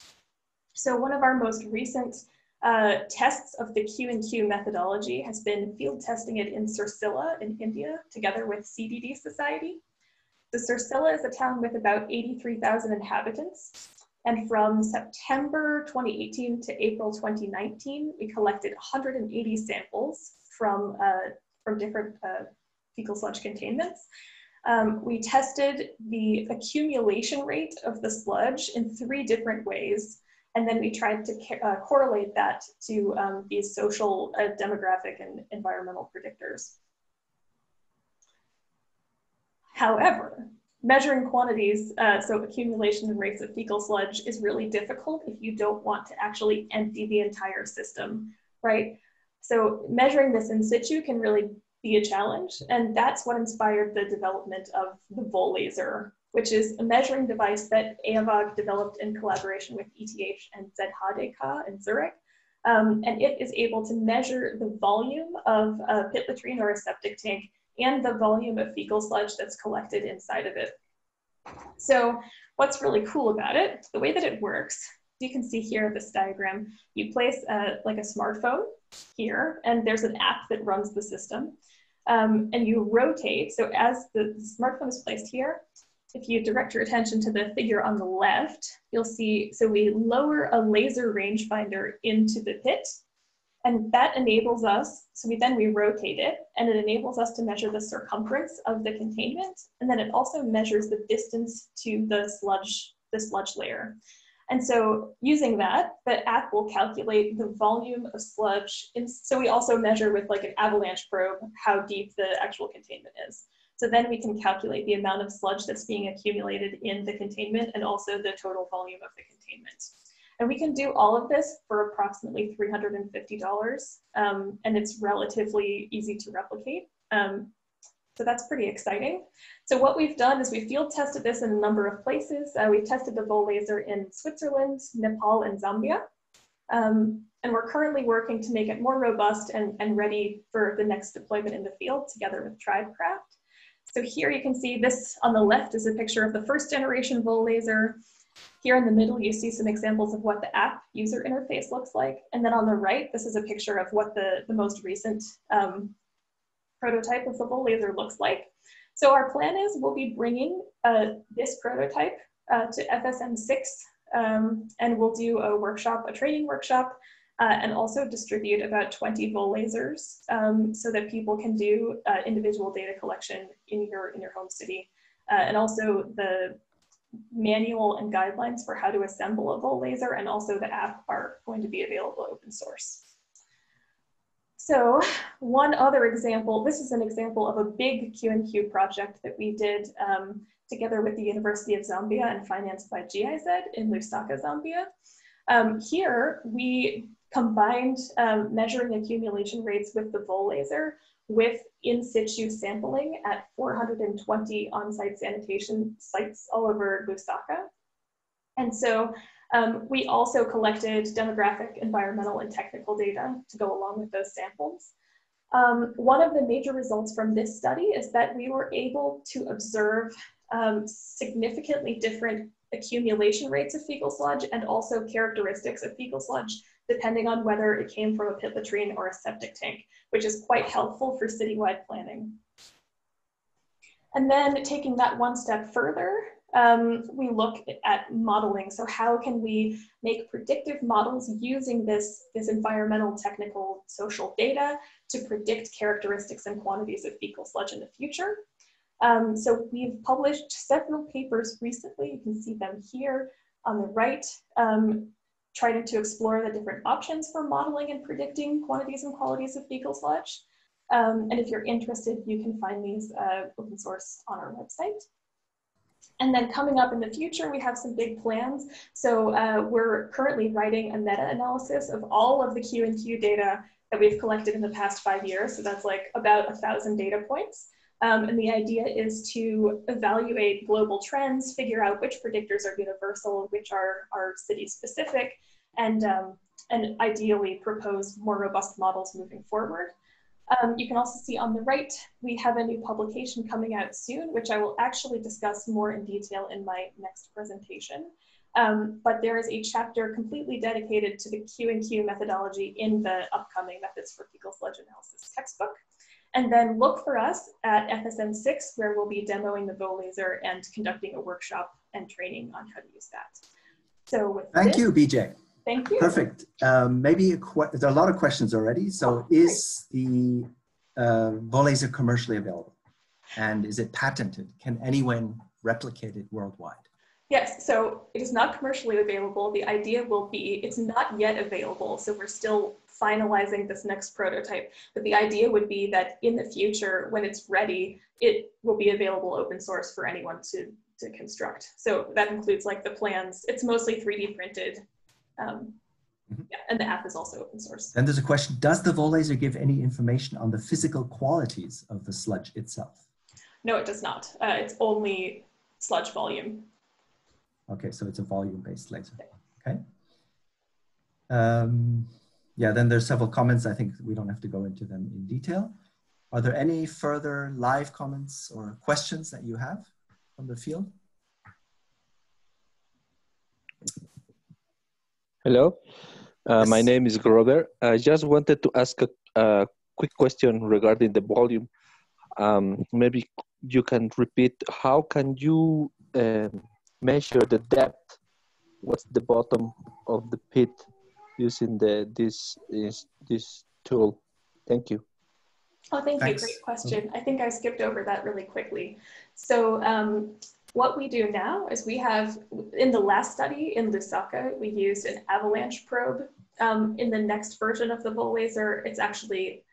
So one of our most recent tests of the Q and Q methodology has been field testing it in Sursila in India, together with CDD Society. So Sursila is a town with about 83,000 inhabitants. And from September 2018 to April 2019, we collected 180 samples from different fecal sludge containments. We tested the accumulation rate of the sludge in 3 different ways. And then we tried to correlate that to these social, demographic, and environmental predictors. However, measuring quantities, so accumulation and rates of fecal sludge, is really difficult if you don't want to actually empty the entire system, right? So measuring this in situ can really be a challenge, and that's what inspired the development of the Volaser, which is a measuring device that EAVAG developed in collaboration with ETH and ZHDK in Zurich. And it is able to measure the volume of a pit latrine or a septic tank and the volume of fecal sludge that's collected inside of it. So what's really cool about it, the way that it works, you can see here this diagram, you place like a smartphone here, and there's an app that runs the system. And you rotate, so as the smartphone is placed here, if you direct your attention to the figure on the left, you'll see, so we lower a laser rangefinder into the pit, and that enables us, so we rotate it, and it enables us to measure the circumference of the containment, and then it also measures the distance to the sludge layer. And so using that, the app will calculate the volume of sludge. So we also measure with like an avalanche probe how deep the actual containment is. So then we can calculate the amount of sludge that's being accumulated in the containment and also the total volume of the containment. And we can do all of this for approximately $350, and it's relatively easy to replicate. So that's pretty exciting. So what we've done is we field tested this in a number of places. We've tested the Volaser in Switzerland, Nepal, and Zambia. And we're currently working to make it more robust and ready for the next deployment in the field together with TribeCraft. So here you can see this on the left is a picture of the first generation Volaser. Here in the middle, you see some examples of what the app user interface looks like. And then on the right, this is a picture of what the most recent prototype of the Volaser looks like. So our plan is we'll be bringing this prototype to FSM 6, and we'll do a workshop, a training workshop, and also distribute about 20 Volasers so that people can do individual data collection in your home city. And also the manual and guidelines for how to assemble a Volaser and also the app are going to be available open source. So one other example, this is an example of a big Q&Q project that we did together with the University of Zambia and financed by GIZ in Lusaka, Zambia. Here we combined measuring accumulation rates with the Volaser with in situ sampling at 420 on-site sanitation sites all over Lusaka. And so we also collected demographic, environmental, and technical data to go along with those samples. One of the major results from this study is that we were able to observe significantly different accumulation rates of fecal sludge and also characteristics of fecal sludge, depending on whether it came from a pit latrine or a septic tank, which is quite helpful for citywide planning. And then taking that one step further, we look at modeling. So how can we make predictive models using this environmental, technical, social data to predict characteristics and quantities of fecal sludge in the future? So we've published several papers recently. You can see them here on the right, trying to explore the different options for modeling and predicting quantities and qualities of fecal sludge. And if you're interested, you can find these open source on our website. And then coming up in the future, we have some big plans. So we're currently writing a meta-analysis of all of the Q&Q data that we've collected in the past 5 years. So that's like about 1,000 data points. And the idea is to evaluate global trends, figure out which predictors are universal, which are city specific, and ideally propose more robust models moving forward. You can also see on the right, we have a new publication coming out soon, which I will actually discuss more in detail in my next presentation. But there is a chapter completely dedicated to the Q&Q methodology in the upcoming Methods for Fecal Sludge Analysis textbook. And then look for us at FSM 6, where we'll be demoing the Volaser and conducting a workshop and training on how to use that. So with Thank you, BJ. Thank you. Perfect. Maybe there's a lot of questions already. So is the Volaser commercially available? And is it patented? Can anyone replicate it worldwide? Yes, so it is not commercially available. The idea will be, it's not yet available, so we're still finalizing this next prototype. But the idea would be that in the future, when it's ready, it will be available open source for anyone to construct. So that includes like the plans. It's mostly 3D printed. Yeah, and the app is also open source. Then there's a question, does the Volaser give any information on the physical qualities of the sludge itself? No, it does not. It's only sludge volume. Okay, so it's a volume-based laser. Okay. Yeah, then there's several comments. I think we don't have to go into them in detail. Are there any further live comments or questions that you have from the field? Hello, Yes. My name is Grover. I just wanted to ask a quick question regarding the volume. Maybe you can repeat, how can you measure the depth? What's the bottom of the pit using this tool? Thank you. Oh, thank you. Great question. I think I skipped over that really quickly. So what we do now is we have, in the last study in Lusaka, we used an avalanche probe. In the next version of the Volaser, it's actually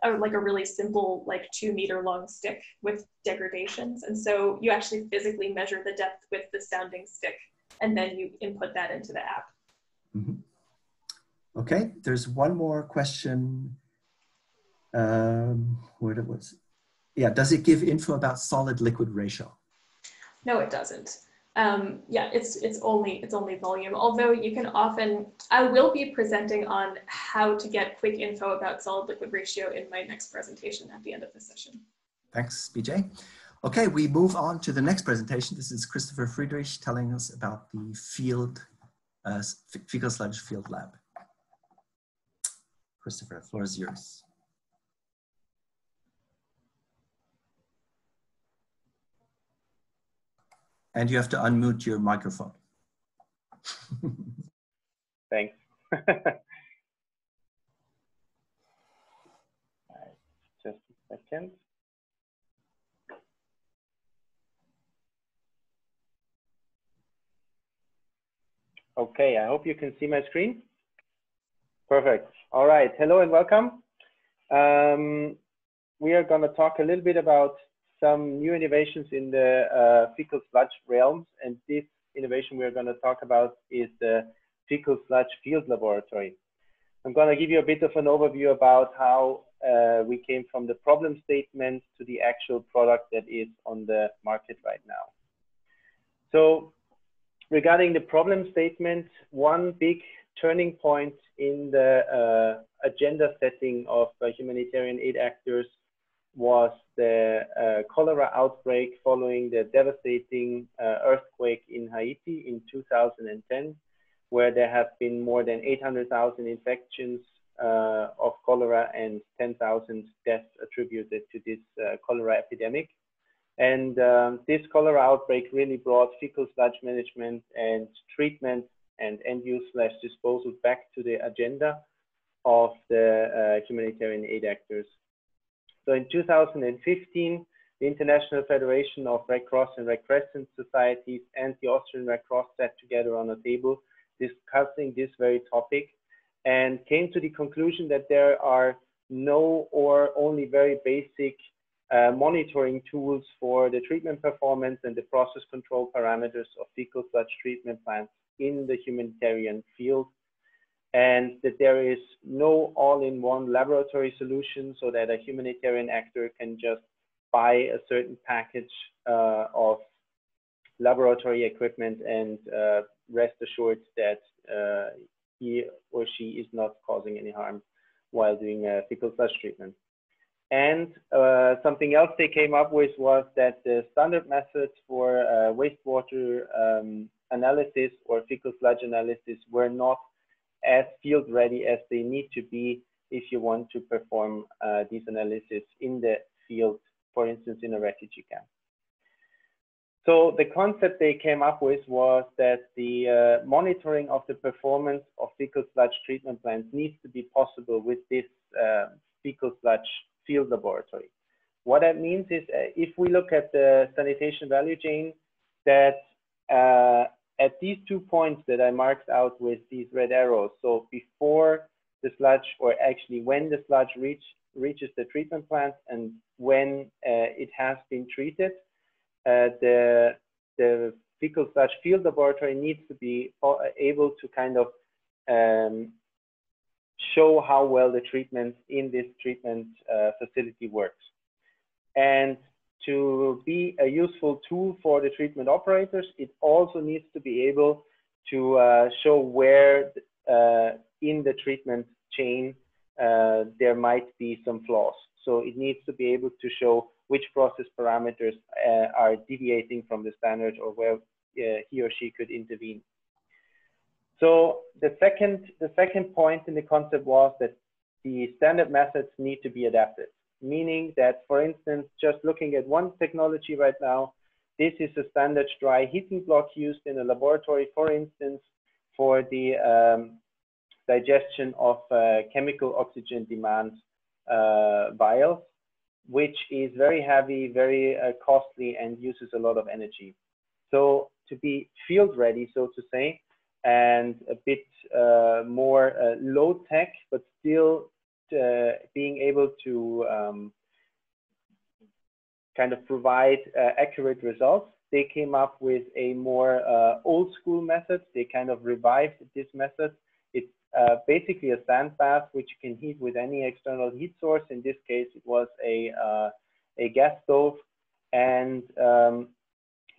like a really simple, like 2-meter long stick with degradations. And so you actually physically measure the depth with the sounding stick, and then you input that into the app. Mm-hmm. Okay, there's one more question. What it was. yeah, does it give info about solid liquid ratio? No, it doesn't. Yeah, it's only volume. Although you can often, I will be presenting on how to get quick info about solid liquid ratio in my next presentation at the end of the session. Thanks, BJ. Okay, we move on to the next presentation. This is Christopher Friedrich telling us about the field, fecal sludge field lab. Christopher, the floor is yours. And you have to unmute your microphone. Thanks. Just a second. Okay, I hope you can see my screen. Perfect. All right. Hello and welcome. We are going to talk a little bit about some new innovations in the fecal sludge realms. And this innovation we're going to talk about is the fecal sludge field laboratory. I'm going to give you a bit of an overview about how we came from the problem statement to the actual product that is on the market right now. So regarding the problem statement, one big turning point in the agenda setting of humanitarian aid actors was the cholera outbreak following the devastating earthquake in Haiti in 2010, where there have been more than 800,000 infections of cholera and 10,000 deaths attributed to this cholera epidemic. And this cholera outbreak really brought fecal sludge management and treatment and end-use / disposal back to the agenda of the humanitarian aid actors. So in 2015, the International Federation of Red Cross and Red Crescent Societies and the Austrian Red Cross sat together on a table discussing this very topic and came to the conclusion that there are no or only very basic monitoring tools for the treatment performance and the process control parameters of fecal sludge treatment plants in the humanitarian field, and that there is no all-in-one laboratory solution so that a humanitarian actor can just buy a certain package of laboratory equipment and rest assured that he or she is not causing any harm while doing fecal sludge treatment. And something else they came up with was that the standard methods for wastewater analysis or fecal sludge analysis were not as field ready as they need to be if you want to perform these analysis in the field, for instance, in a refugee camp. So the concept they came up with was that the monitoring of the performance of fecal sludge treatment plants needs to be possible with this fecal sludge field laboratory. What that means is if we look at the sanitation value chain, that at these 2 points that I marked out with these red arrows, so before the sludge, or actually when the sludge reaches the treatment plant and when it has been treated, the fecal sludge field laboratory needs to be able to kind of show how well the treatment in this treatment facility works. And to be a useful tool for the treatment operators, it also needs to be able to show where in the treatment chain there might be some flaws. So it needs to be able to show which process parameters are deviating from the standard or where he or she could intervene. So the second point in the concept was that the standard methods need to be adapted, meaning that, for instance, just looking at one technology right now, this is a standard dry heating block used in a laboratory, for instance, for the digestion of chemical oxygen demand vials, which is very heavy, very costly, and uses a lot of energy. So to be field ready, so to say, and a bit more low tech, but still being able to kind of provide accurate results, they came up with a more old school method. They kind of revived this method. It's basically a sand bath which you can heat with any external heat source. In this case, it was a a gas stove. And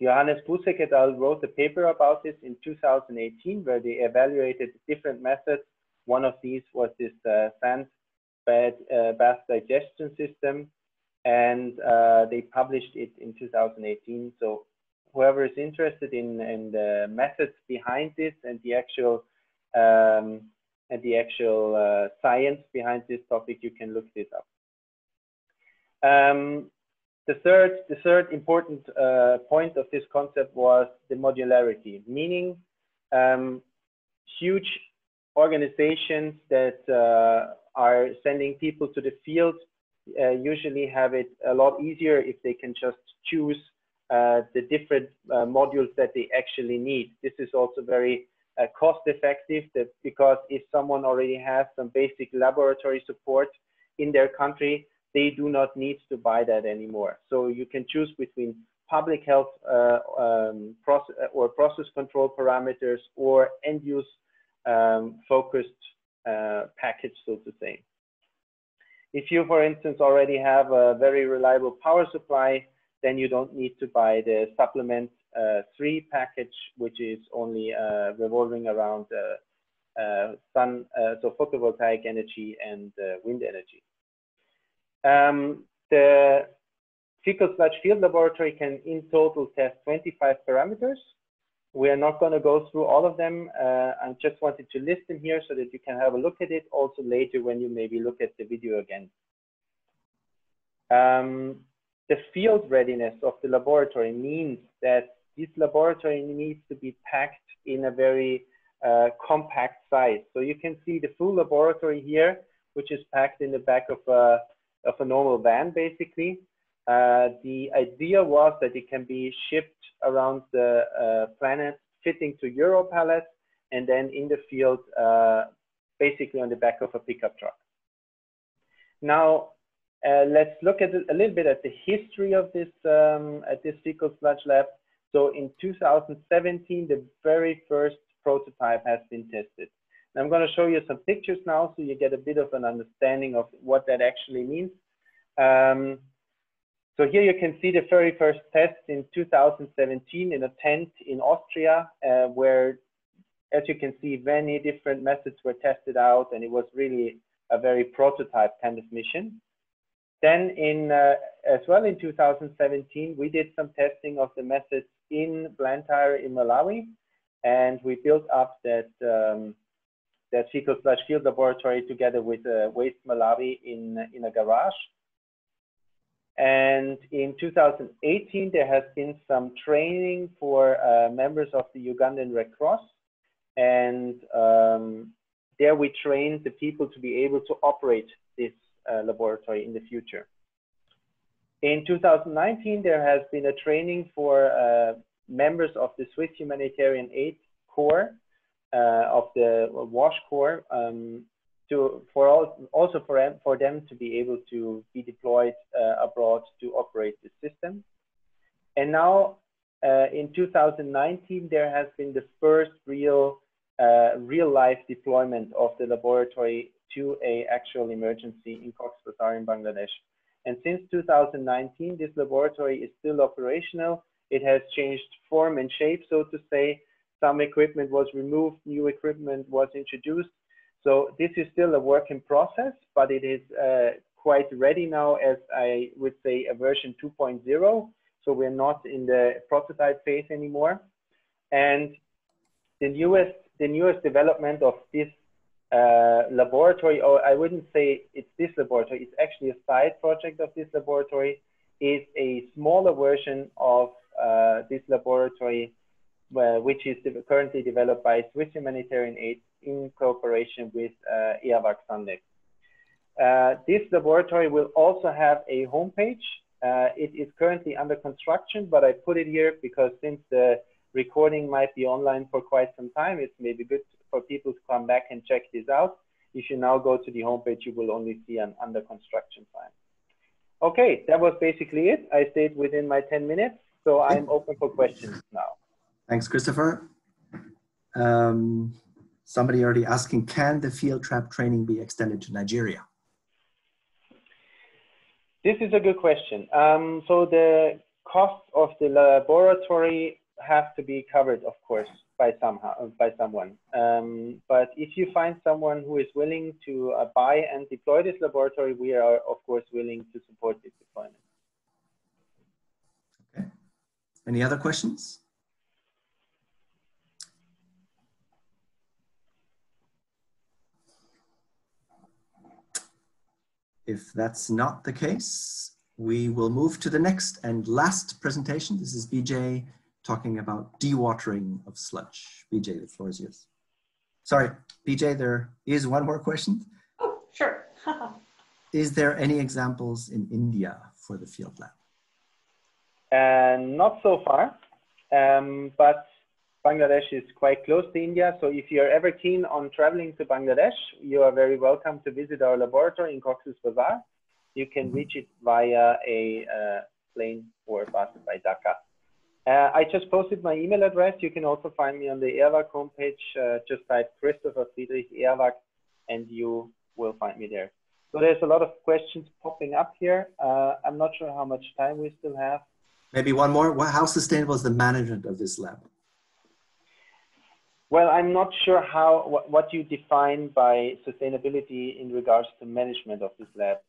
Johannes Busek et al. Wrote a paper about this in 2018, where they evaluated different methods. One of these was this sand bath digestion system, and they published it in 2018. So whoever is interested in the methods behind this and the actual science behind this topic, you can look this up. The third important point of this concept was the modularity, meaning huge organizations that are sending people to the field usually have it a lot easier if they can just choose the different modules that they actually need. This is also very cost effective, because if someone already has some basic laboratory support in their country, they do not need to buy that anymore. So you can choose between public health process control parameters or end use focused package, so to say. If you, for instance, already have a very reliable power supply, then you don't need to buy the supplement 3 package, which is only revolving around sun, so photovoltaic energy and wind energy. The fecal sludge field laboratory can in total test 25 parameters. We are not going to go through all of them. I just wanted to list them here so that you can have a look at it also later when you maybe look at the video again. The field readiness of the laboratory means that this laboratory needs to be packed in a very compact size. So you can see the full laboratory here, which is packed in the back of a normal van, basically. The idea was that it can be shipped around the planet, fitting to Euro pallets, and then in the field, basically on the back of a pickup truck. Now, let's look at a little bit at the history of this fecal sludge lab. So in 2017, the very first prototype has been tested. And I'm going to show you some pictures now so you get a bit of an understanding of what that actually means. So here you can see the very first test in 2017 in a tent in Austria, where, as you can see, many different methods were tested out, and it was really a very prototype kind of mission. Then as well in 2017, we did some testing of the methods in Blantyre in Malawi, and we built up that fecal sludge field laboratory together with Waste Malawi in a garage. And in 2018, there has been some training for members of the Ugandan Red Cross. And there we trained the people to be able to operate this laboratory in the future. In 2019, there has been a training for members of the Swiss Humanitarian Aid Corps, of the WASH Corps, for them to be able to be deployed abroad to operate the system. And now in 2019, there has been the first real life deployment of the laboratory to an actual emergency in Cox's Bazar in Bangladesh. And since 2019, this laboratory is still operational. It has changed form and shape, so to say. Some equipment was removed, new equipment was introduced. So this is still a work in process, but it is quite ready now, as I would say, a version 2.0. So we're not in the prototype phase anymore. And the newest development of this laboratory, or I wouldn't say it's this laboratory, it's actually a side project of this laboratory, is a smaller version of this laboratory, which is currently developed by Swiss Humanitarian Aid in cooperation with EAVAG Sandex. This laboratory will also have a homepage. It is currently under construction, but I put it here because since the recording might be online for quite some time, it's maybe good for people to come back and check this out. If you now go to the homepage, you will only see an under construction sign. Okay, that was basically it. I stayed within my 10 minutes, so I'm open for questions now. Thanks, Christopher. Somebody already asking, can the field trap training be extended to Nigeria? This is a good question. So the costs of the laboratory have to be covered, of course, by someone. But if you find someone who is willing to buy and deploy this laboratory, we are, of course, willing to support this deployment. Okay. Any other questions? If that's not the case, we will move to the next and last presentation. This is BJ talking about dewatering of sludge. BJ, the floor is yours. Sorry, BJ, there is one more question. Oh, sure. Is there any examples in India for the field lab? Not so far, but Bangladesh is quite close to India. So if you're ever keen on traveling to Bangladesh, you are very welcome to visit our laboratory in Cox's Bazar. You can reach it via a plane or bus by Dhaka. I just posted my email address. You can also find me on the ERWAG homepage. Just type Christoph or Friedrich ERWAG and you will find me there. So there's a lot of questions popping up here. I'm not sure how much time we still have. Maybe one more. How sustainable is the management of this lab? Well, I'm not sure what you define by sustainability in regards to management of this lab.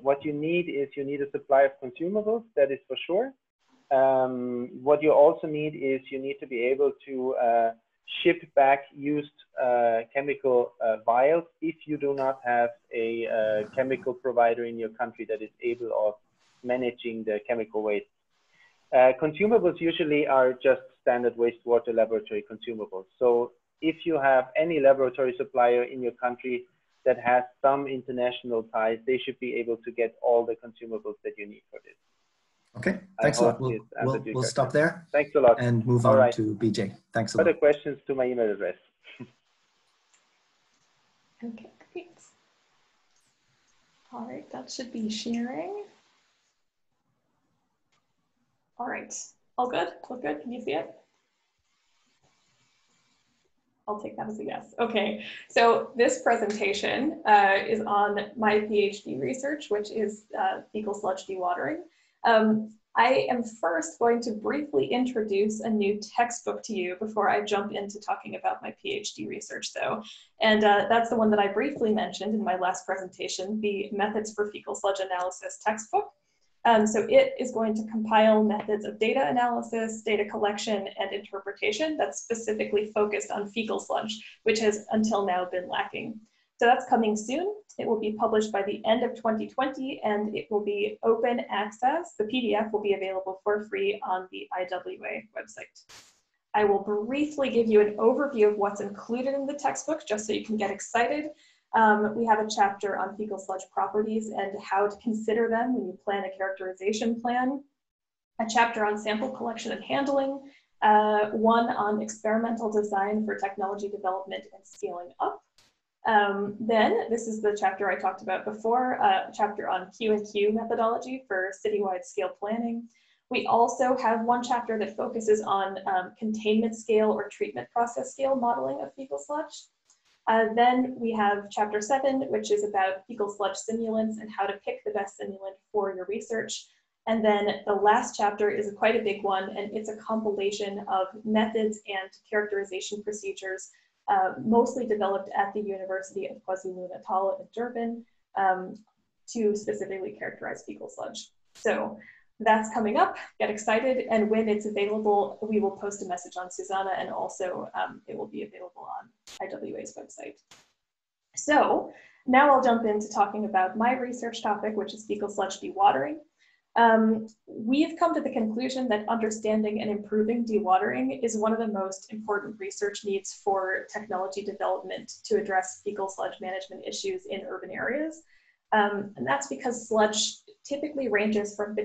What you need is you need a supply of consumables, that is for sure. What you also need is you need to be able to ship back used chemical vials if you do not have a chemical provider in your country that is able of managing the chemical waste. Consumables usually are just standard wastewater laboratory consumables. So if you have any laboratory supplier in your country that has some international ties, they should be able to get all the consumables that you need for this. Okay, thanks a lot. We'll stop there. Thanks a lot. And move on to BJ. Thanks a lot. Other questions to my email address. Okay, great. All right, that should be sharing. All right, all good? All good? Can you see it? I'll take that as a yes. Okay, so this presentation is on my PhD research, which is fecal sludge dewatering. I am first going to briefly introduce a new textbook to you before I jump into talking about my PhD research though. And that's the one that I briefly mentioned in my last presentation, the Methods for Fecal Sludge Analysis textbook. So it is going to compile methods of data analysis, data collection, and interpretation that's specifically focused on fecal sludge, which has until now been lacking. So that's coming soon. It will be published by the end of 2020, and it will be open access. The PDF will be available for free on the IWA website. I will briefly give you an overview of what's included in the textbook, just so you can get excited. We have a chapter on fecal sludge properties and how to consider them when you plan a characterization plan, a chapter on sample collection and handling, one on experimental design for technology development and scaling up. Then this is the chapter I talked about before, a chapter on Q&Q methodology for citywide scale planning. We also have one chapter that focuses on containment scale or treatment process scale modeling of fecal sludge. Then we have chapter 7, which is about fecal sludge simulants and how to pick the best simulant for your research. And then the last chapter is quite a big one, and it's a compilation of methods and characterization procedures, mostly developed at the University of KwaZulu-Natal in Durban, to specifically characterize fecal sludge. So that's coming up, get excited, and when it's available, we will post a message on SuSanA, and also it will be available on IWA's website. So now I'll jump into talking about my research topic, which is fecal sludge dewatering. We've come to the conclusion that understanding and improving dewatering is one of the most important research needs for technology development to address fecal sludge management issues in urban areas. And that's because sludge typically ranges from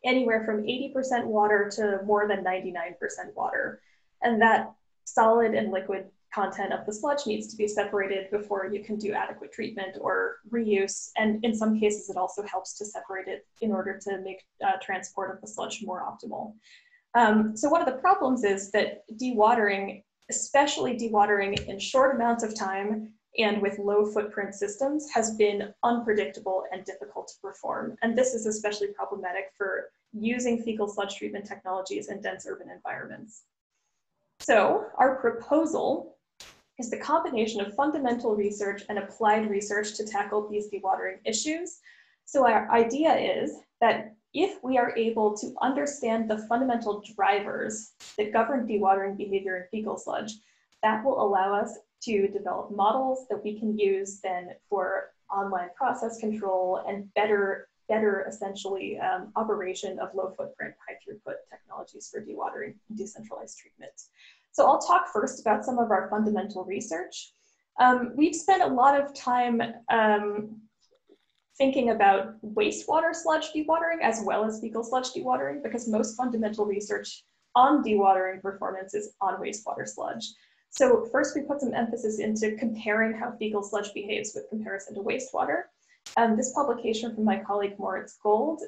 anywhere from 80% water to more than 99% water. And that solid and liquid content of the sludge needs to be separated before you can do adequate treatment or reuse. And in some cases, it also helps to separate it in order to make transport of the sludge more optimal. So one of the problems is that dewatering, especially dewatering in short amounts of time and with low footprint systems has been unpredictable and difficult to perform. And this is especially problematic for using fecal sludge treatment technologies in dense urban environments. So our proposal is the combination of fundamental research and applied research to tackle these dewatering issues. So our idea is that if we are able to understand the fundamental drivers that govern dewatering behavior in fecal sludge, that will allow us to develop models that we can use then for online process control and better essentially operation of low footprint, high throughput technologies for dewatering and decentralized treatment. So I'll talk first about some of our fundamental research. We've spent a lot of time thinking about wastewater sludge dewatering as well as fecal sludge dewatering, because most fundamental research on dewatering performance is on wastewater sludge. So first we put some emphasis into comparing how fecal sludge behaves with comparison to wastewater. This publication from my colleague Moritz Gold,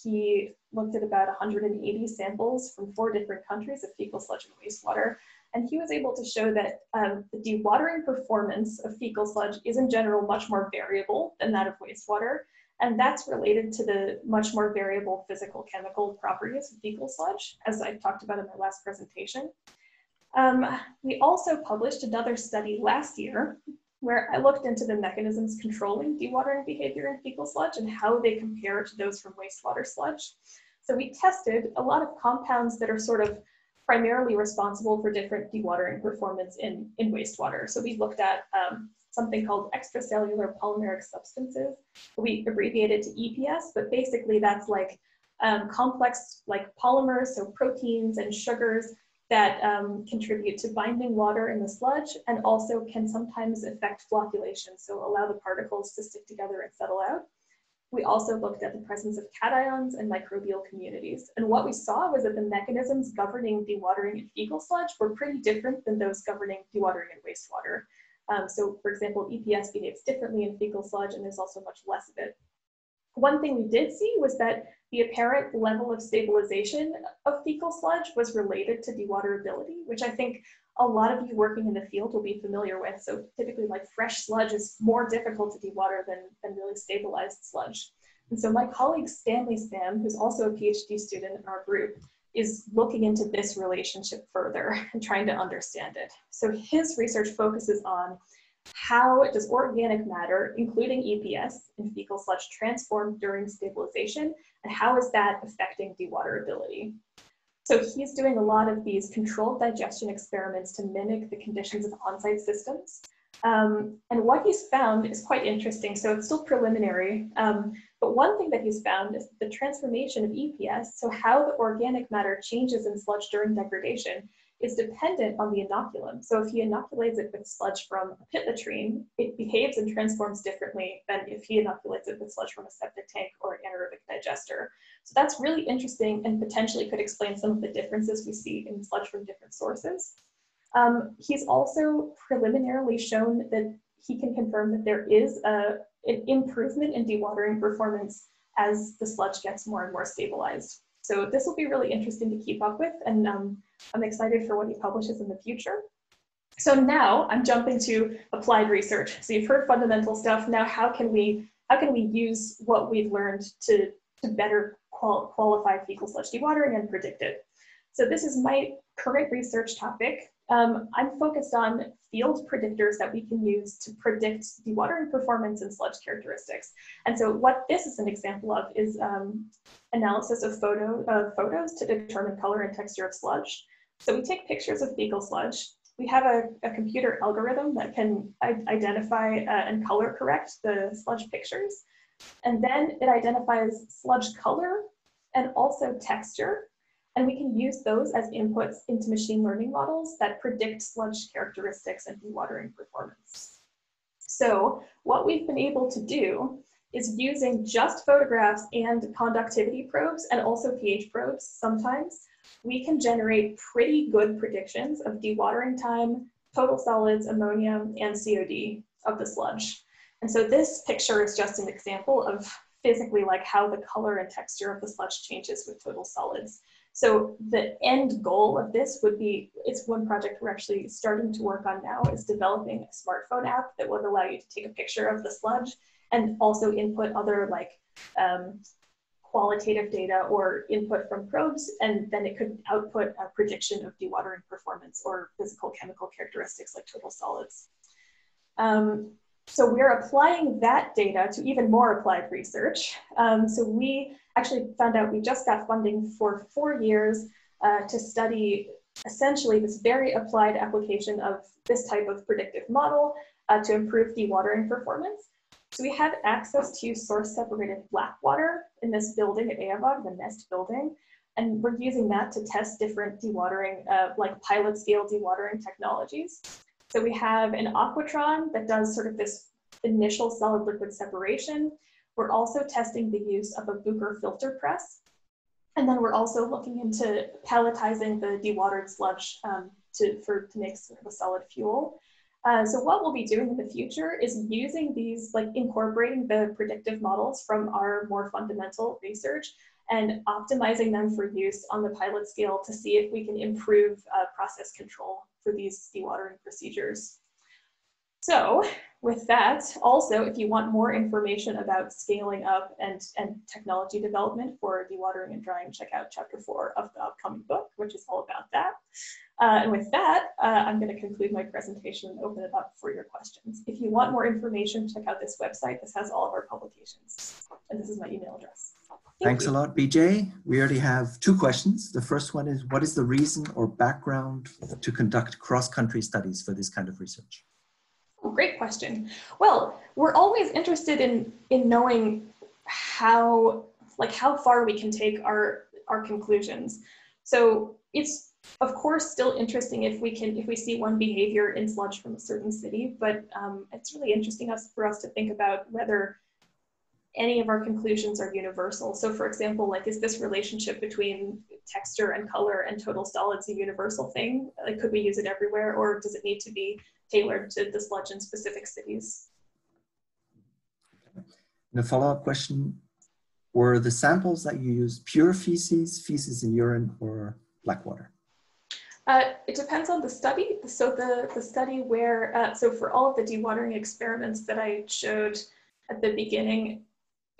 he looked at about 180 samples from 4 different countries of fecal sludge and wastewater. And he was able to show that the dewatering performance of fecal sludge is in general much more variable than that of wastewater. And that's related to the much more variable physical chemical properties of fecal sludge, as I talked about in my last presentation. We also published another study last year where I looked into the mechanisms controlling dewatering behavior in fecal sludge and how they compare to those from wastewater sludge. So we tested a lot of compounds that are sort of primarily responsible for different dewatering performance in wastewater. So we looked at something called extracellular polymeric substances. We abbreviate it to EPS, but basically that's like complex like polymers, so proteins and sugars that contribute to binding water in the sludge and also can sometimes affect flocculation, so allow the particles to stick together and settle out. We also looked at the presence of cations and microbial communities. And what we saw was that the mechanisms governing dewatering in fecal sludge were pretty different than those governing dewatering in wastewater. So for example, EPS behaves differently in fecal sludge and there's also much less of it. One thing we did see was that the apparent level of stabilization of fecal sludge was related to dewaterability, which I think a lot of you working in the field will be familiar with. So typically like fresh sludge is more difficult to dewater than really stabilized sludge. And so my colleague Stanley Spam, who's also a PhD student in our group, is looking into this relationship further and trying to understand it. So his research focuses on how does organic matter, including EPS, in fecal sludge transform during stabilization, and how is that affecting dewaterability? So he's doing a lot of these controlled digestion experiments to mimic the conditions of on-site systems. And what he's found is quite interesting. So it's still preliminary, but one thing that he's found is the transformation of EPS, so how the organic matter changes in sludge during degradation, is dependent on the inoculum. So if he inoculates it with sludge from a pit latrine, it behaves and transforms differently than if he inoculates it with sludge from a septic tank or an anaerobic digester. So that's really interesting and potentially could explain some of the differences we see in sludge from different sources. He's also preliminarily shown that he can confirm that there is an improvement in dewatering performance as the sludge gets more and more stabilized. So this will be really interesting to keep up with, and I'm excited for what he publishes in the future. So now I'm jumping to applied research. So you've heard fundamental stuff. Now how can we use what we've learned to better qualify fecal sludge dewatering and predict it? So this is my current research topic. I'm focused on field predictors that we can use to predict dewatering performance and sludge characteristics. And so what this is an example of is analysis of photos to determine color and texture of sludge. So we take pictures of fecal sludge. We have a computer algorithm that can identify and color correct the sludge pictures. And then it identifies sludge color and also texture. And we can use those as inputs into machine learning models that predict sludge characteristics and dewatering performance. So what we've been able to do is, using just photographs and conductivity probes and also pH probes sometimes, we can generate pretty good predictions of dewatering time, total solids, ammonia, and COD of the sludge. And so this picture is just an example of physically like how the color and texture of the sludge changes with total solids. So the end goal of this would be, it's one project we're actually starting to work on now, is developing a smartphone app that would allow you to take a picture of the sludge and also input other like qualitative data or input from probes, and then it could output a prediction of dewatering performance or physical chemical characteristics like total solids. So we're applying that data to even more applied research. So we actually found out we just got funding for 4 years to study essentially this very applied application of this type of predictive model to improve dewatering performance. So we have access to source separated black water in this building at AAVOG, the NEST building, and we're using that to test different dewatering, like pilot scale dewatering technologies. So we have an aquatron that does sort of this initial solid liquid separation. We're also testing the use of a Bucher filter press. And then we're also looking into palletizing the dewatered sludge to make sort of a solid fuel. So what we'll be doing in the future is using these, like incorporating the predictive models from our more fundamental research and optimizing them for use on the pilot scale to see if we can improve process control for these dewatering procedures. So with that, also, if you want more information about scaling up and technology development for dewatering and drying, check out chapter 4 of the upcoming book, which is all about that. And with that, I'm going to conclude my presentation and open it up for your questions. If you want more information, check out this website. This has all of our publications. And this is my email address. Thanks a lot, BJ. We already have 2 questions. The first one is, what is the reason or background to conduct cross-country studies for this kind of research? Oh, great question. Well, we're always interested in knowing how far we can take our conclusions. So it's of course still interesting if we see one behavior in sludge from a certain city, but it's really interesting for us to think about whether any of our conclusions are universal. So for example, like, is this relationship between texture and color and total solids a universal thing? Like, could we use it everywhere, or does it need to be tailored to the sludge in specific cities? And a follow-up question, were the samples that you used pure feces, feces in urine, or black water? It depends on the study. So the study where, so for all of the dewatering experiments that I showed at the beginning,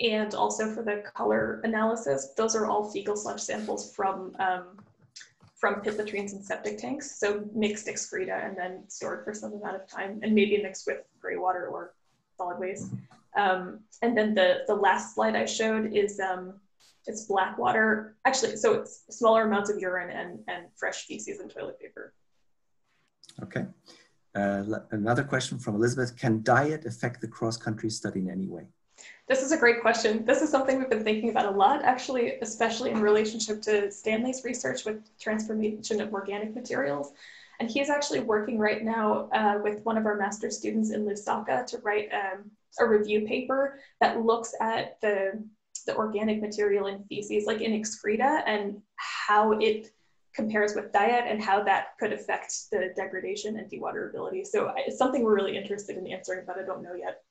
and also for the color analysis, those are all fecal sludge samples from pit latrines and septic tanks. So mixed excreta and then stored for some amount of time, and maybe mixed with gray water or solid waste. And then the last slide I showed is it's black water. Actually, so it's smaller amounts of urine and fresh feces and toilet paper. Okay. Another question from Elizabeth. Can diet affect the cross-country study in any way? This is a great question. This is something we've been thinking about a lot, actually, especially in relationship to Stanley's research with transformation of organic materials. And he's actually working right now with one of our master's students in Lusaka to write a review paper that looks at the organic material in feces, like in excreta, and how it compares with diet and how that could affect the degradation and dewaterability. So it's something we're really interested in answering, but I don't know yet.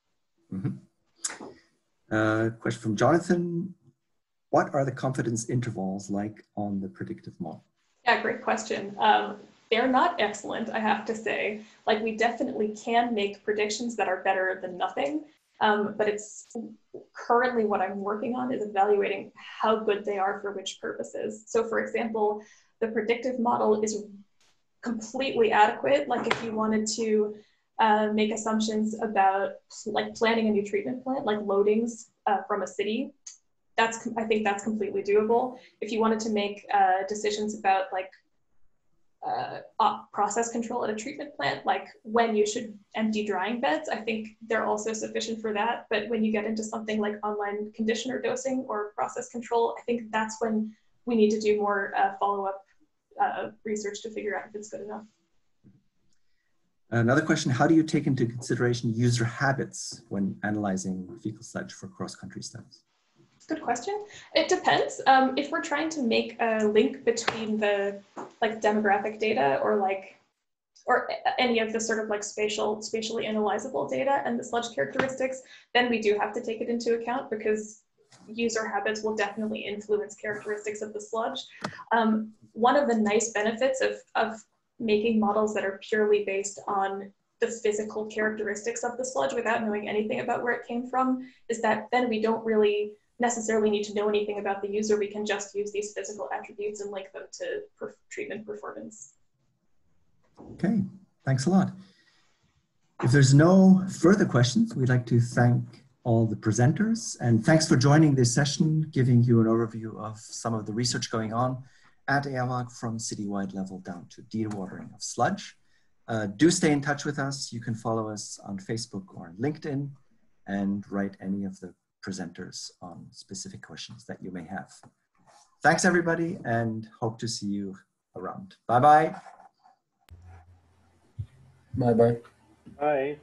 Mm-hmm. Question from Jonathan. What are the confidence intervals like on the predictive model? Yeah, great question. They're not excellent, I have to say. Like, we definitely can make predictions that are better than nothing, but it's currently what I'm working on is evaluating how good they are for which purposes. So for example, the predictive model is completely adequate. Like, if you wanted to make assumptions about like planning a new treatment plant, like loadings from a city, I think that's completely doable. If you wanted to make decisions about like process control at a treatment plant, like when you should empty drying beds, I think they're also sufficient for that. But when you get into something like online conditioner dosing or process control, I think that's when we need to do more follow-up research to figure out if it's good enough. Another question, how do you take into consideration user habits when analyzing fecal sludge for cross-country studies? Good question. It depends. If we're trying to make a link between the like demographic data or any of the sort of like spatially analyzable data and the sludge characteristics, then we do have to take it into account, because user habits will definitely influence characteristics of the sludge. One of the nice benefits of making models that are purely based on the physical characteristics of the sludge without knowing anything about where it came from is that then we don't really necessarily need to know anything about the user. We can just use these physical attributes and link them to treatment performance. Okay, thanks a lot. If there's no further questions, we'd like to thank all the presenters, and thanks for joining this session, giving you an overview of some of the research going on at EAWAG from citywide level down to dewatering of sludge. Do stay in touch with us. You can follow us on Facebook or on LinkedIn and write any of the presenters on specific questions that you may have. Thanks everybody, and hope to see you around. Bye-bye. Bye-bye. Bye.